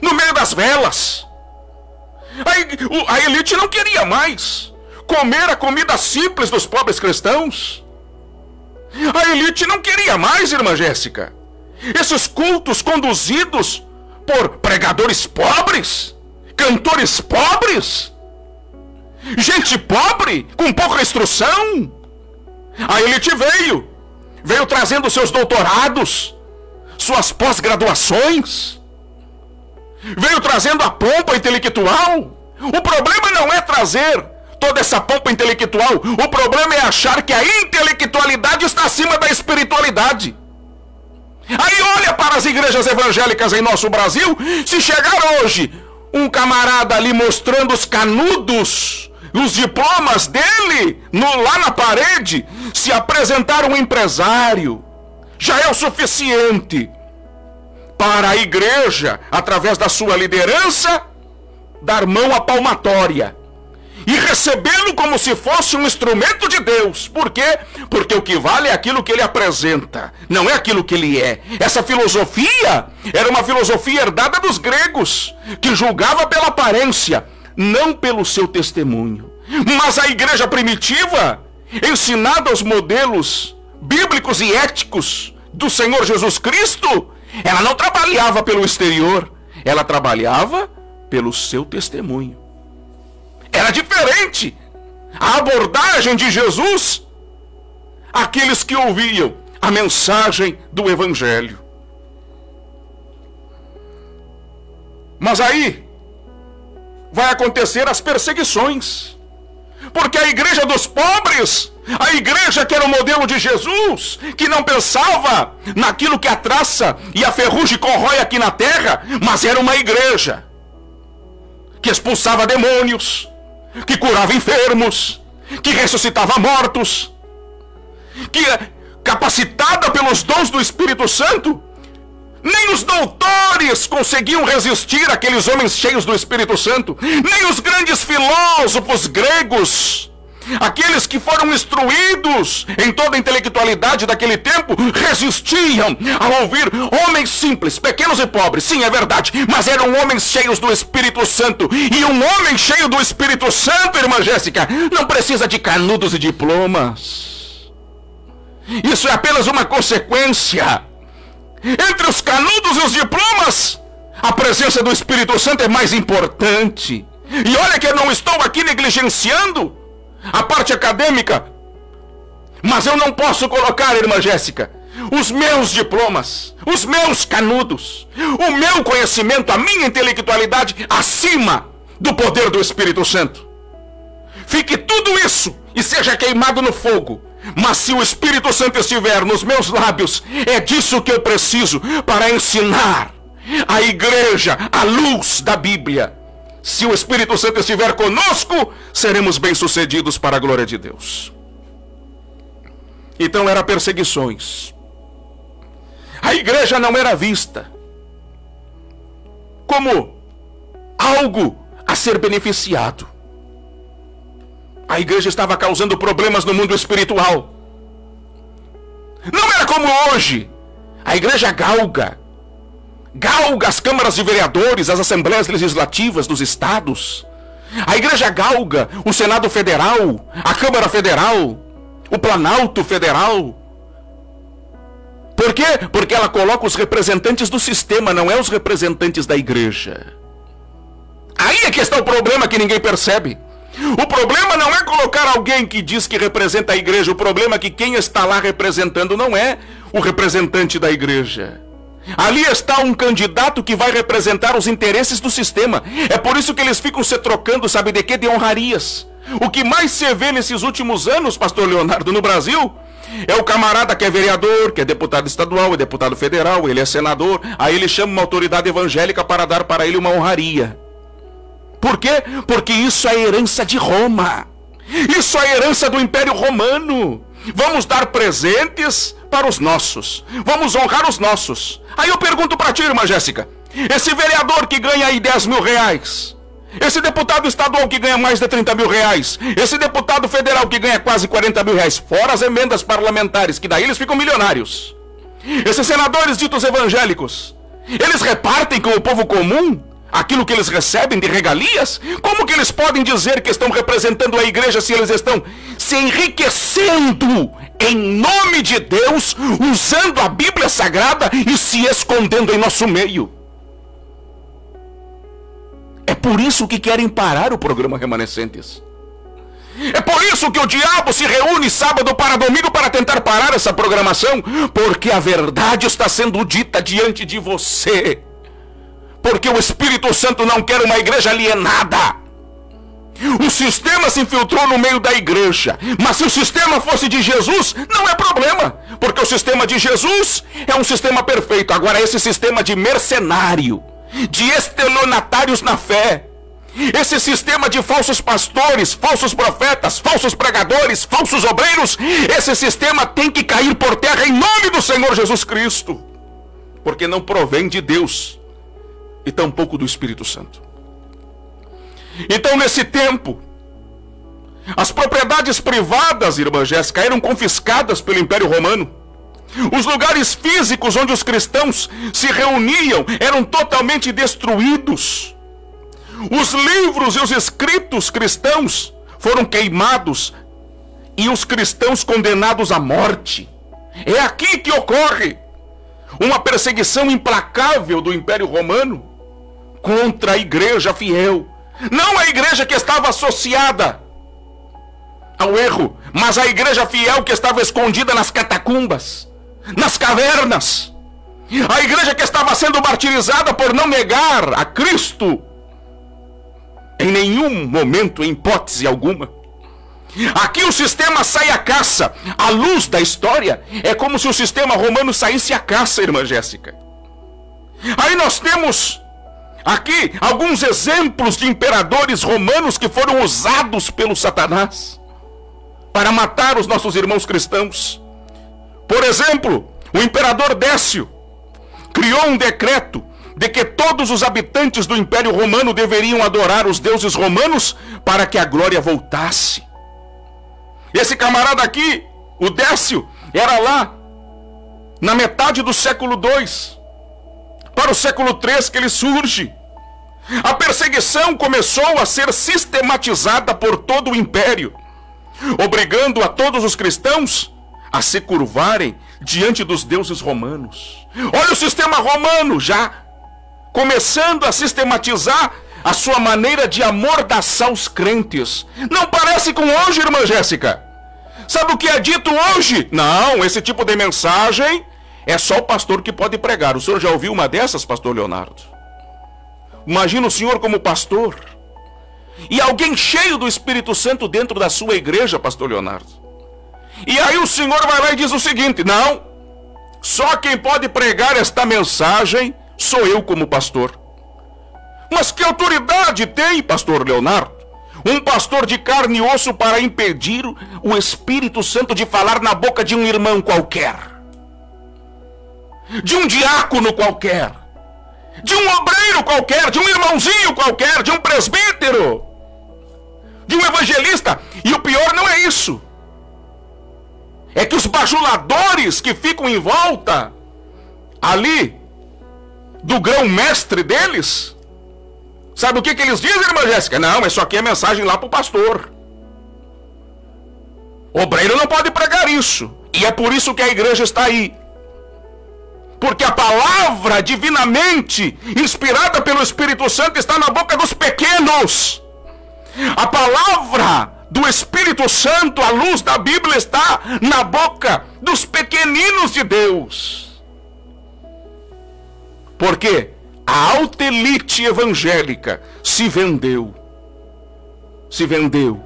no meio das velas. A elite não queria mais comer a comida simples dos pobres cristãos. A elite não queria mais, irmã Jéssica, esses cultos conduzidos por pregadores pobres, cantores pobres, gente pobre, com pouca instrução. A elite veio trazendo seus doutorados, suas pós-graduações, veio trazendo a pompa intelectual. O problema não é trazer toda essa pompa intelectual, o problema é achar que a intelectualidade está acima da espiritualidade. Aí olha para as igrejas evangélicas em nosso Brasil, se chegar hoje um camarada ali mostrando os canudos, os diplomas dele lá na parede, se apresentar um empresário, já é o suficiente para a igreja, através da sua liderança, dar mão à palmatória e recebê-lo como se fosse um instrumento de Deus. Por quê? Porque o que vale é aquilo que ele apresenta, não é aquilo que ele é. Essa filosofia era uma filosofia herdada dos gregos, que julgava pela aparência, não pelo seu testemunho. Mas a igreja primitiva, ensinada aos modelos bíblicos e éticos do Senhor Jesus Cristo, ela não trabalhava pelo exterior, ela trabalhava pelo seu testemunho. Era diferente a abordagem de Jesus àqueles que ouviam a mensagem do Evangelho. Mas aí vai acontecer as perseguições, porque a igreja dos pobres, a igreja que era o modelo de Jesus, que não pensava naquilo que a traça e a ferrugem corrói aqui na terra, mas era uma igreja que expulsava demônios, que curava enfermos, que ressuscitava mortos, que capacitada pelos dons do Espírito Santo, nem os doutores conseguiam resistir àqueles homens cheios do Espírito Santo, nem os grandes filósofos gregos, aqueles que foram instruídos em toda a intelectualidade daquele tempo, resistiam ao ouvir homens simples, pequenos e pobres. Sim, é verdade, mas eram homens cheios do Espírito Santo. E um homem cheio do Espírito Santo, irmã Jéssica, não precisa de canudos e diplomas. Isso é apenas uma consequência. Entre os canudos e os diplomas, a presença do Espírito Santo é mais importante. E olha que eu não estou aqui negligenciando a parte acadêmica, mas eu não posso colocar, irmã Jéssica, os meus diplomas, os meus canudos, o meu conhecimento, a minha intelectualidade acima do poder do Espírito Santo. Fique tudo isso e seja queimado no fogo, mas se o Espírito Santo estiver nos meus lábios, é disso que eu preciso para ensinar a igreja à luz da Bíblia. Se o Espírito Santo estiver conosco, seremos bem-sucedidos para a glória de Deus. Então eram perseguições. A igreja não era vista como algo a ser beneficiado. A igreja estava causando problemas no mundo espiritual. Não era como hoje. A igreja galga as câmaras de vereadores, as assembleias legislativas dos estados, A igreja galga o Senado Federal, a Câmara Federal, o Planalto Federal. Por quê? Porque ela coloca os representantes do sistema, não é os representantes da igreja. Aí é que está o problema que ninguém percebe. O problema não é colocar alguém que diz que representa a igreja. O problema é que quem está lá representando não é o representante da igreja. Ali está um candidato que vai representar os interesses do sistema. É por isso que eles ficam se trocando, sabe de quê? De honrarias. O que mais se vê nesses últimos anos, pastor Leonardo, no Brasil, é o camarada que é vereador, que é deputado estadual, é deputado federal, ele é senador. Aí ele chama uma autoridade evangélica para dar para ele uma honraria. Por quê? Porque isso é herança de Roma. Isso é herança do Império Romano. Vamos dar presentes para os nossos. Vamos honrar os nossos. Aí eu pergunto para ti, irmã Jéssica, esse vereador que ganha aí 10 mil reais, esse deputado estadual que ganha mais de 30 mil reais, esse deputado federal que ganha quase 40 mil reais, fora as emendas parlamentares, que daí eles ficam milionários. Esses senadores ditos evangélicos, eles repartem com o povo comum aquilo que eles recebem de regalias? Como que eles podem dizer que estão representando a igreja se eles estão se enriquecendo em nome de Deus, usando a Bíblia Sagrada e se escondendo em nosso meio? É por isso que querem parar o programa Remanescentes. É por isso que o diabo se reúne sábado para domingo para tentar parar essa programação, porque a verdade está sendo dita diante de você. Porque o Espírito Santo não quer uma igreja alienada. O sistema se infiltrou no meio da igreja. Mas se o sistema fosse de Jesus, não é problema. Porque o sistema de Jesus é um sistema perfeito. Agora esse sistema de mercenário, de estelionatários na fé, esse sistema de falsos pastores, falsos profetas, falsos pregadores, falsos obreiros, esse sistema tem que cair por terra em nome do Senhor Jesus Cristo. Porque não provém de Deus e tampouco do Espírito Santo. Então, nesse tempo, as propriedades privadas, irmã Jéssica, eram confiscadas pelo Império Romano. Os lugares físicos onde os cristãos se reuniam eram totalmente destruídos. Os livros e os escritos cristãos foram queimados e os cristãos condenados à morte. É aqui que ocorre uma perseguição implacável do Império Romano contra a igreja fiel. Não a igreja que estava associada ao erro, mas a igreja fiel que estava escondida nas catacumbas, nas cavernas. A igreja que estava sendo martirizada por não negar a Cristo em nenhum momento, em hipótese alguma. Aqui o sistema sai à caça. À luz da história, é como se o sistema romano saísse à caça, irmã Jéssica. Aí nós temos aqui alguns exemplos de imperadores romanos que foram usados pelo Satanás para matar os nossos irmãos cristãos. Por exemplo, o imperador Décio criou um decreto de que todos os habitantes do Império Romano deveriam adorar os deuses romanos para que a glória voltasse. Esse camarada aqui, o Décio, era lá na metade do século II para o século III que ele surge. A perseguição começou a ser sistematizada por todo o império, obrigando a todos os cristãos a se curvarem diante dos deuses romanos. Olha o sistema romano já começando a sistematizar a sua maneira de amordaçar os crentes. Não parece com hoje, irmã Jéssica? Sabe o que é dito hoje? Não, esse tipo de mensagem é só o pastor que pode pregar. O senhor já ouviu uma dessas, pastor Leonardo? Imagina o senhor como pastor e alguém cheio do Espírito Santo dentro da sua igreja, pastor Leonardo. E aí o senhor vai lá e diz o seguinte: não, só quem pode pregar esta mensagem sou eu como pastor. Mas que autoridade tem, pastor Leonardo, um pastor de carne e osso para impedir o Espírito Santo de falar na boca de um irmão qualquer, de um diácono qualquer, de um obreiro qualquer, de um irmãozinho qualquer, de um presbítero, de um evangelista? E o pior não é isso, é que os bajuladores que ficam em volta ali do grão-mestre deles Sabe o que eles dizem, irmã Jéssica? Não, mas isso aqui é mensagem lá para o pastor. O obreiro não pode pregar isso. E é por isso que a igreja está aí. Porque a palavra divinamente inspirada pelo Espírito Santo está na boca dos pequenos. A palavra do Espírito Santo, a luz da Bíblia, está na boca dos pequeninos de Deus. Por quê? A alta elite evangélica se vendeu. Se vendeu.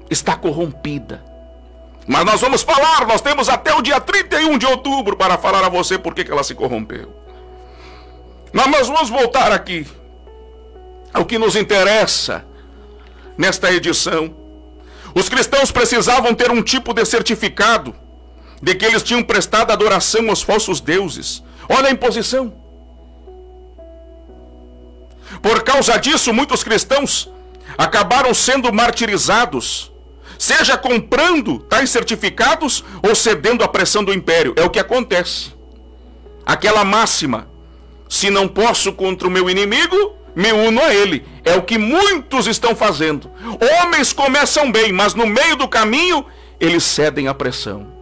Está corrompida. Mas nós vamos falar, nós temos até o dia 31 de outubro para falar a você por que ela se corrompeu. Mas nós vamos voltar aqui ao que nos interessa nesta edição. Os cristãos precisavam ter um tipo de certificado de que eles tinham prestado adoração aos falsos deuses. Olha a imposição. Por causa disso, muitos cristãos acabaram sendo martirizados, seja comprando tais certificados ou cedendo à pressão do império. É o que acontece. Aquela máxima: se não posso contra o meu inimigo, me uno a ele. É o que muitos estão fazendo. Homens começam bem, mas no meio do caminho eles cedem à pressão.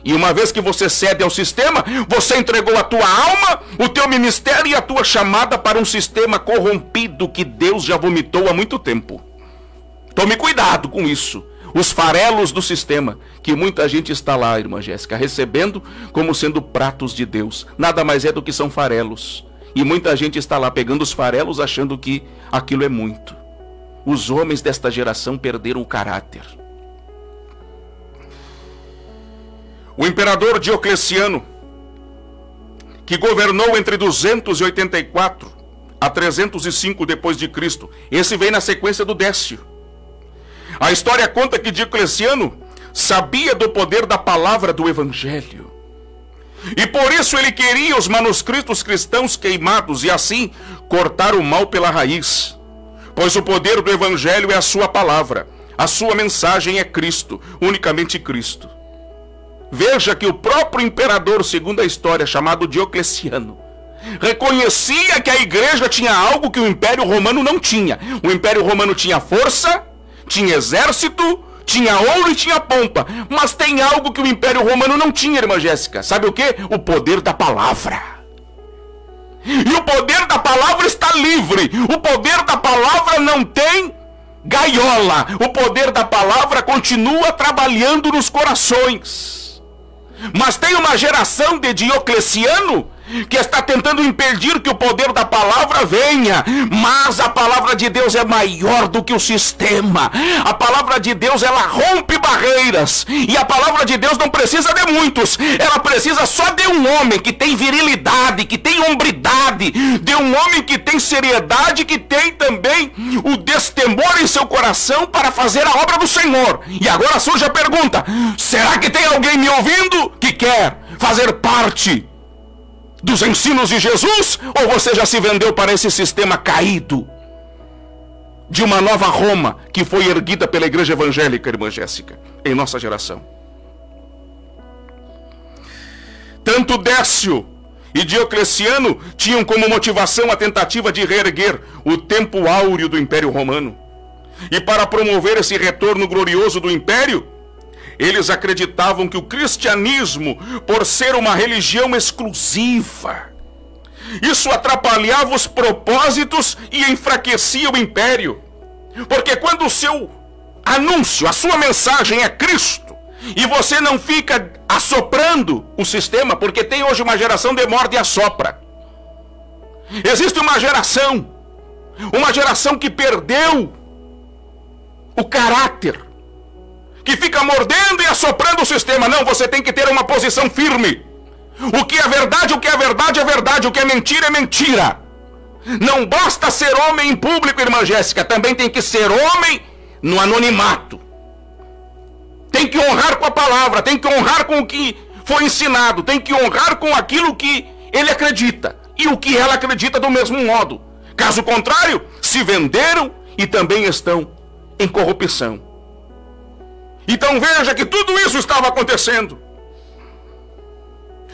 E uma vez que você cede ao sistema, você entregou a tua alma, o teu ministério e a tua chamada para um sistema corrompido que Deus já vomitou há muito tempo. Tome cuidado com isso. Os farelos do sistema, que muita gente está lá, irmã Jéssica, recebendo como sendo pratos de Deus. Nada mais é do que são farelos. E muita gente está lá pegando os farelos achando que aquilo é muito. Os homens desta geração perderam o caráter. O imperador Diocleciano, que governou entre 284 a 305 depois de Cristo, esse vem na sequência do Décio. A história conta que Diocleciano sabia do poder da palavra do evangelho. E por isso ele queria os manuscritos cristãos queimados e assim cortar o mal pela raiz. Pois o poder do evangelho é a sua palavra. A sua mensagem é Cristo, unicamente Cristo. Veja que o próprio imperador, segundo a história, chamado Diocleciano, reconhecia que a igreja tinha algo que o Império Romano não tinha. O Império Romano tinha força, tinha exército, tinha ouro e tinha pompa. Mas tem algo que o Império Romano não tinha, irmã Jéssica. Sabe o quê? O poder da palavra. E o poder da palavra está livre. O poder da palavra não tem gaiola. O poder da palavra continua trabalhando nos corações. Mas tem uma geração de Diocleciano que está tentando impedir que o poder da palavra venha. Mas a palavra de Deus é maior do que o sistema. A palavra de Deus, ela rompe barreiras. E a palavra de Deus não precisa de muitos. Ela precisa só de um homem que tem virilidade, que tem hombridade, de um homem que tem seriedade, que tem também o destemor em seu coração para fazer a obra do Senhor. E agora surge a pergunta: será que tem alguém me ouvindo que quer fazer parte dos ensinos de Jesus? Ou você já se vendeu para esse sistema caído de uma nova Roma que foi erguida pela igreja evangélica, irmã Jéssica, em nossa geração? Tanto Décio e Diocleciano tinham como motivação a tentativa de reerguer o tempo áureo do Império Romano. E para promover esse retorno glorioso do Império, eles acreditavam que o cristianismo, por ser uma religião exclusiva, isso atrapalhava os propósitos e enfraquecia o império. Porque quando o seu anúncio, a sua mensagem é Cristo, e você não fica assoprando o sistema, porque tem hoje uma geração de morde e assopra. Existe uma geração que perdeu o caráter, que fica mordendo e assoprando o sistema. Não, você tem que ter uma posição firme. O que é verdade, o que é verdade é verdade. O que é mentira é mentira. Não basta ser homem em público, irmã Jéssica, também tem que ser homem no anonimato. Tem que honrar com a palavra, tem que honrar com o que foi ensinado, tem que honrar com aquilo que ele acredita e o que ela acredita do mesmo modo. Caso contrário, se venderam e também estão em corrupção. Então veja que tudo isso estava acontecendo.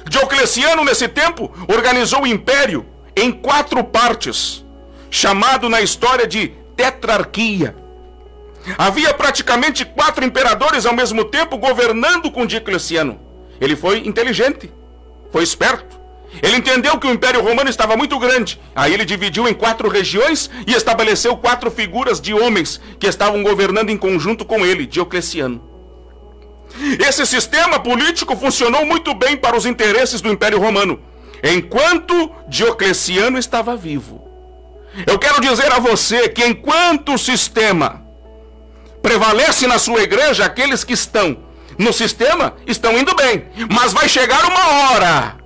Diocleciano, nesse tempo, organizou o império em 4 partes, chamado na história de tetrarquia. Havia praticamente 4 imperadores ao mesmo tempo governando com Diocleciano. Ele foi inteligente, foi esperto. Ele entendeu que o Império Romano estava muito grande. Aí ele dividiu em 4 regiões e estabeleceu 4 figuras de homens que estavam governando em conjunto com ele, Diocleciano. Esse sistema político funcionou muito bem para os interesses do Império Romano, enquanto Diocleciano estava vivo. Eu quero dizer a você que enquanto o sistema prevalece na sua igreja, aqueles que estão no sistema estão indo bem. Mas vai chegar uma hora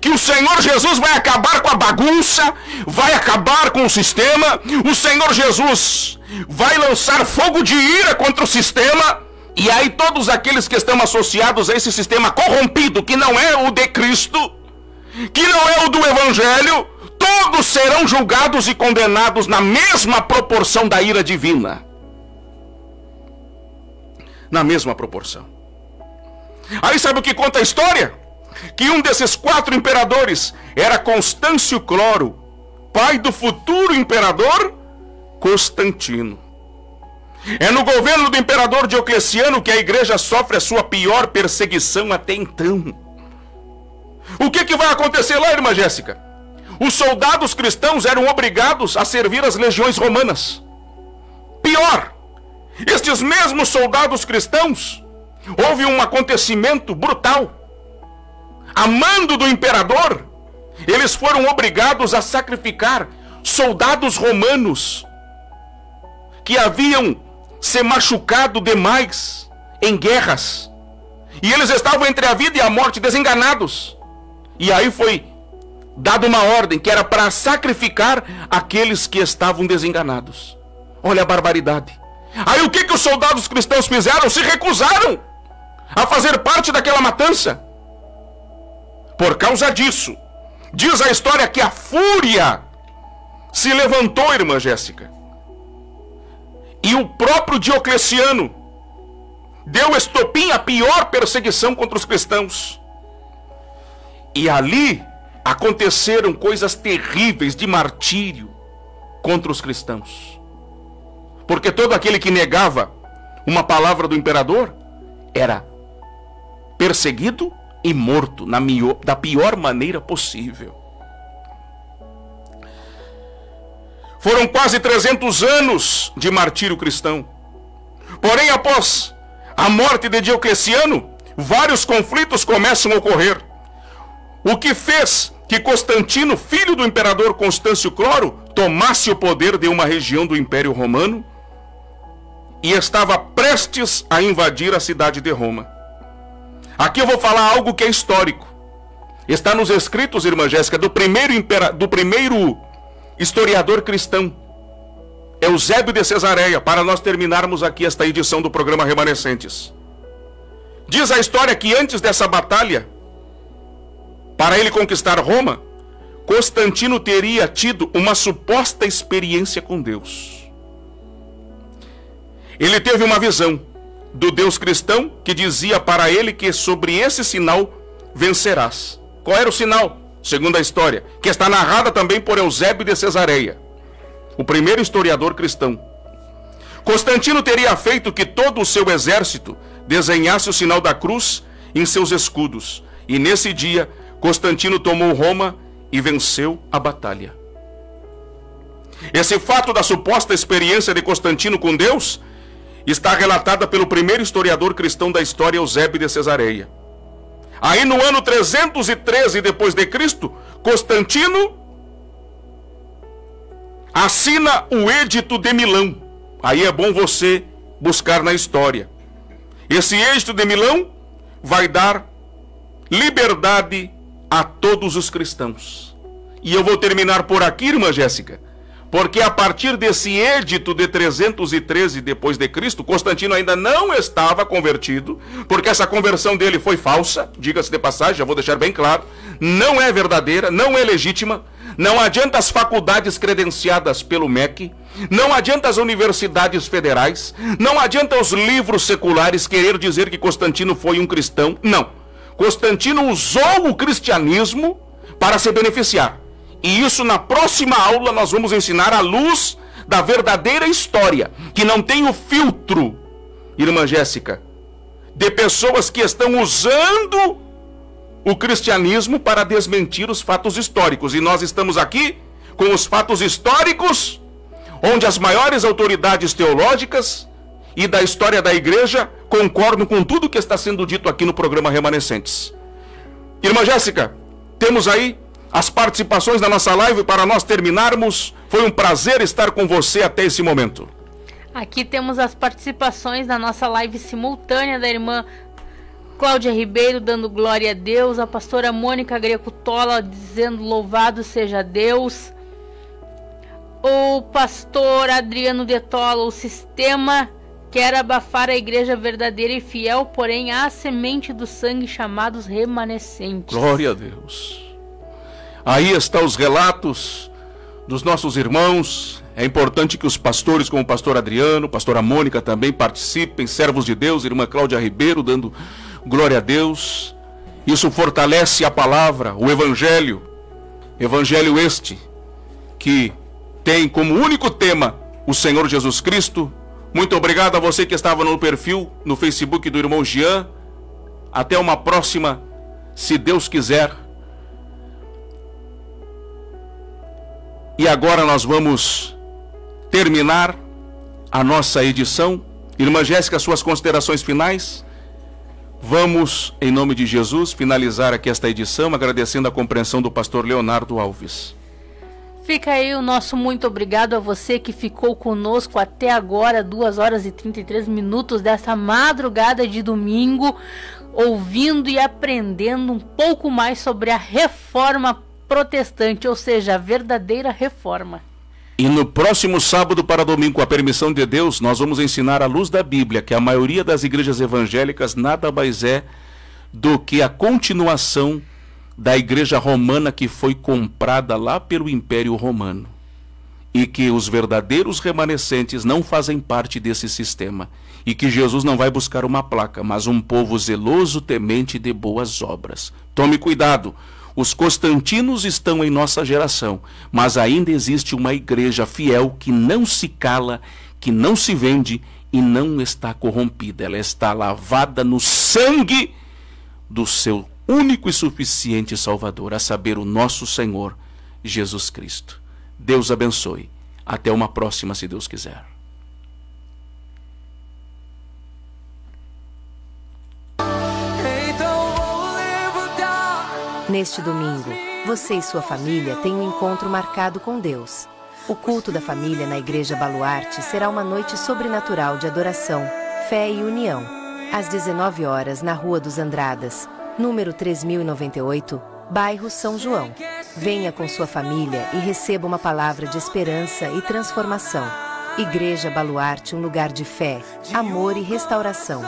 que o Senhor Jesus vai acabar com a bagunça, vai acabar com o sistema. O Senhor Jesus vai lançar fogo de ira contra o sistema. E aí todos aqueles que estão associados a esse sistema corrompido, que não é o de Cristo, que não é o do Evangelho, todos serão julgados e condenados na mesma proporção da ira divina. Na mesma proporção. Aí sabe o que conta a história? Que um desses 4 imperadores era Constâncio Cloro, pai do futuro imperador Constantino. É no governo do imperador Diocleciano que a igreja sofre a sua pior perseguição até então. O que vai acontecer lá, irmã Jéssica? Os soldados cristãos eram obrigados a servir as legiões romanas. Pior, estes mesmos soldados cristãos, houve um acontecimento brutal. A mando do imperador, eles foram obrigados a sacrificar soldados romanos que haviam se machucado demais em guerras. E eles estavam entre a vida e a morte, desenganados. E aí foi dada uma ordem que era para sacrificar aqueles que estavam desenganados. Olha a barbaridade. Aí o que os soldados cristãos fizeram? Se recusaram a fazer parte daquela matança. Por causa disso, diz a história que a fúria se levantou, irmã Jéssica. E o próprio Diocleciano deu estopim à pior perseguição contra os cristãos. E ali aconteceram coisas terríveis de martírio contra os cristãos. Porque todo aquele que negava uma palavra do imperador era perseguido e morto da pior maneira possível. Foram quase 300 anos de martírio cristão. Porém, após a morte de Diocleciano, vários conflitos começam a ocorrer. O que fez que Constantino, filho do imperador Constâncio Cloro, tomasse o poder de uma região do Império Romano e estava prestes a invadir a cidade de Roma. Aqui eu vou falar algo que é histórico. Está nos escritos, irmã Jéssica, do primeiro historiador cristão, Eusébio de Cesareia, para nós terminarmos aqui esta edição do programa Remanescentes. Diz a história que antes dessa batalha, para ele conquistar Roma, Constantino teria tido uma suposta experiência com Deus. Ele teve uma visão do Deus cristão que dizia para ele que sobre esse sinal vencerás. Qual era o sinal? Segundo a história, que está narrada também por Eusébio de Cesareia, o primeiro historiador cristão. Constantino teria feito que todo o seu exército desenhasse o sinal da cruz em seus escudos. E nesse dia, Constantino tomou Roma e venceu a batalha. Esse fato da suposta experiência de Constantino com Deus está relatada pelo primeiro historiador cristão da história, Eusébio de Cesareia. Aí no ano 313 depois de Cristo, Constantino assina o Edito de Milão. Aí é bom você buscar na história. Esse Edito de Milão vai dar liberdade a todos os cristãos. E eu vou terminar por aqui, irmã Jéssica, porque a partir desse edito de 313 depois de Cristo, Constantino ainda não estava convertido, porque essa conversão dele foi falsa, diga-se de passagem, já vou deixar bem claro, não é verdadeira, não é legítima. Não adianta as faculdades credenciadas pelo MEC, não adianta as universidades federais, não adianta os livros seculares querer dizer que Constantino foi um cristão. Não. Constantino usou o cristianismo para se beneficiar. E isso na próxima aula nós vamos ensinar à luz da verdadeira história, que não tem o filtro, irmã Jéssica, de pessoas que estão usando o cristianismo para desmentir os fatos históricos. E nós estamos aqui com os fatos históricos, onde as maiores autoridades teológicas e da história da igreja concordam com tudo que está sendo dito aqui no programa Remanescentes. Irmã Jéssica, temos aí as participações da nossa live para nós terminarmos. Foi um prazer estar com você até esse momento. Aqui temos as participações da nossa live simultânea da irmã Cláudia Ribeiro dando glória a Deus, a pastora Mônica Greco Tola dizendo louvado seja Deus, o pastor Adriano de Tola, o sistema quer abafar a igreja verdadeira e fiel, porém há a semente do sangue chamados remanescentes. Glória a Deus. Aí estão os relatos dos nossos irmãos. É importante que os pastores, como o pastor Adriano, pastora Mônica também participem, servos de Deus, irmã Cláudia Ribeiro dando glória a Deus. Isso fortalece a palavra, o evangelho este, que tem como único tema o Senhor Jesus Cristo. Muito obrigado a você que estava no perfil, no Facebook do irmão Jean. Até uma próxima, se Deus quiser. E agora nós vamos terminar a nossa edição. Irmã Jéssica, suas considerações finais. Vamos, em nome de Jesus, finalizar aqui esta edição, agradecendo a compreensão do pastor Leonardo Alves. Fica aí o nosso muito obrigado a você que ficou conosco até agora, 2 horas e 33 minutos dessa madrugada de domingo, ouvindo e aprendendo um pouco mais sobre a reforma protestante, ou seja, a verdadeira reforma. E no próximo sábado para domingo, com a permissão de Deus, nós vamos ensinar à luz da Bíblia que a maioria das igrejas evangélicas nada mais é do que a continuação da igreja romana que foi comprada lá pelo Império Romano. E que os verdadeiros remanescentes não fazem parte desse sistema. E que Jesus não vai buscar uma placa, mas um povo zeloso, temente de boas obras. Tome cuidado. Os Constantinos estão em nossa geração, mas ainda existe uma igreja fiel que não se cala, que não se vende e não está corrompida. Ela está lavada no sangue do seu único e suficiente Salvador, a saber, o nosso Senhor Jesus Cristo. Deus abençoe. Até uma próxima, se Deus quiser. Neste domingo, você e sua família têm um encontro marcado com Deus. O culto da família na Igreja Baluarte será uma noite sobrenatural de adoração, fé e união. Às 19 horas, na Rua dos Andradas, número 3098, bairro São João. Venha com sua família e receba uma palavra de esperança e transformação. Igreja Baluarte, um lugar de fé, amor e restauração.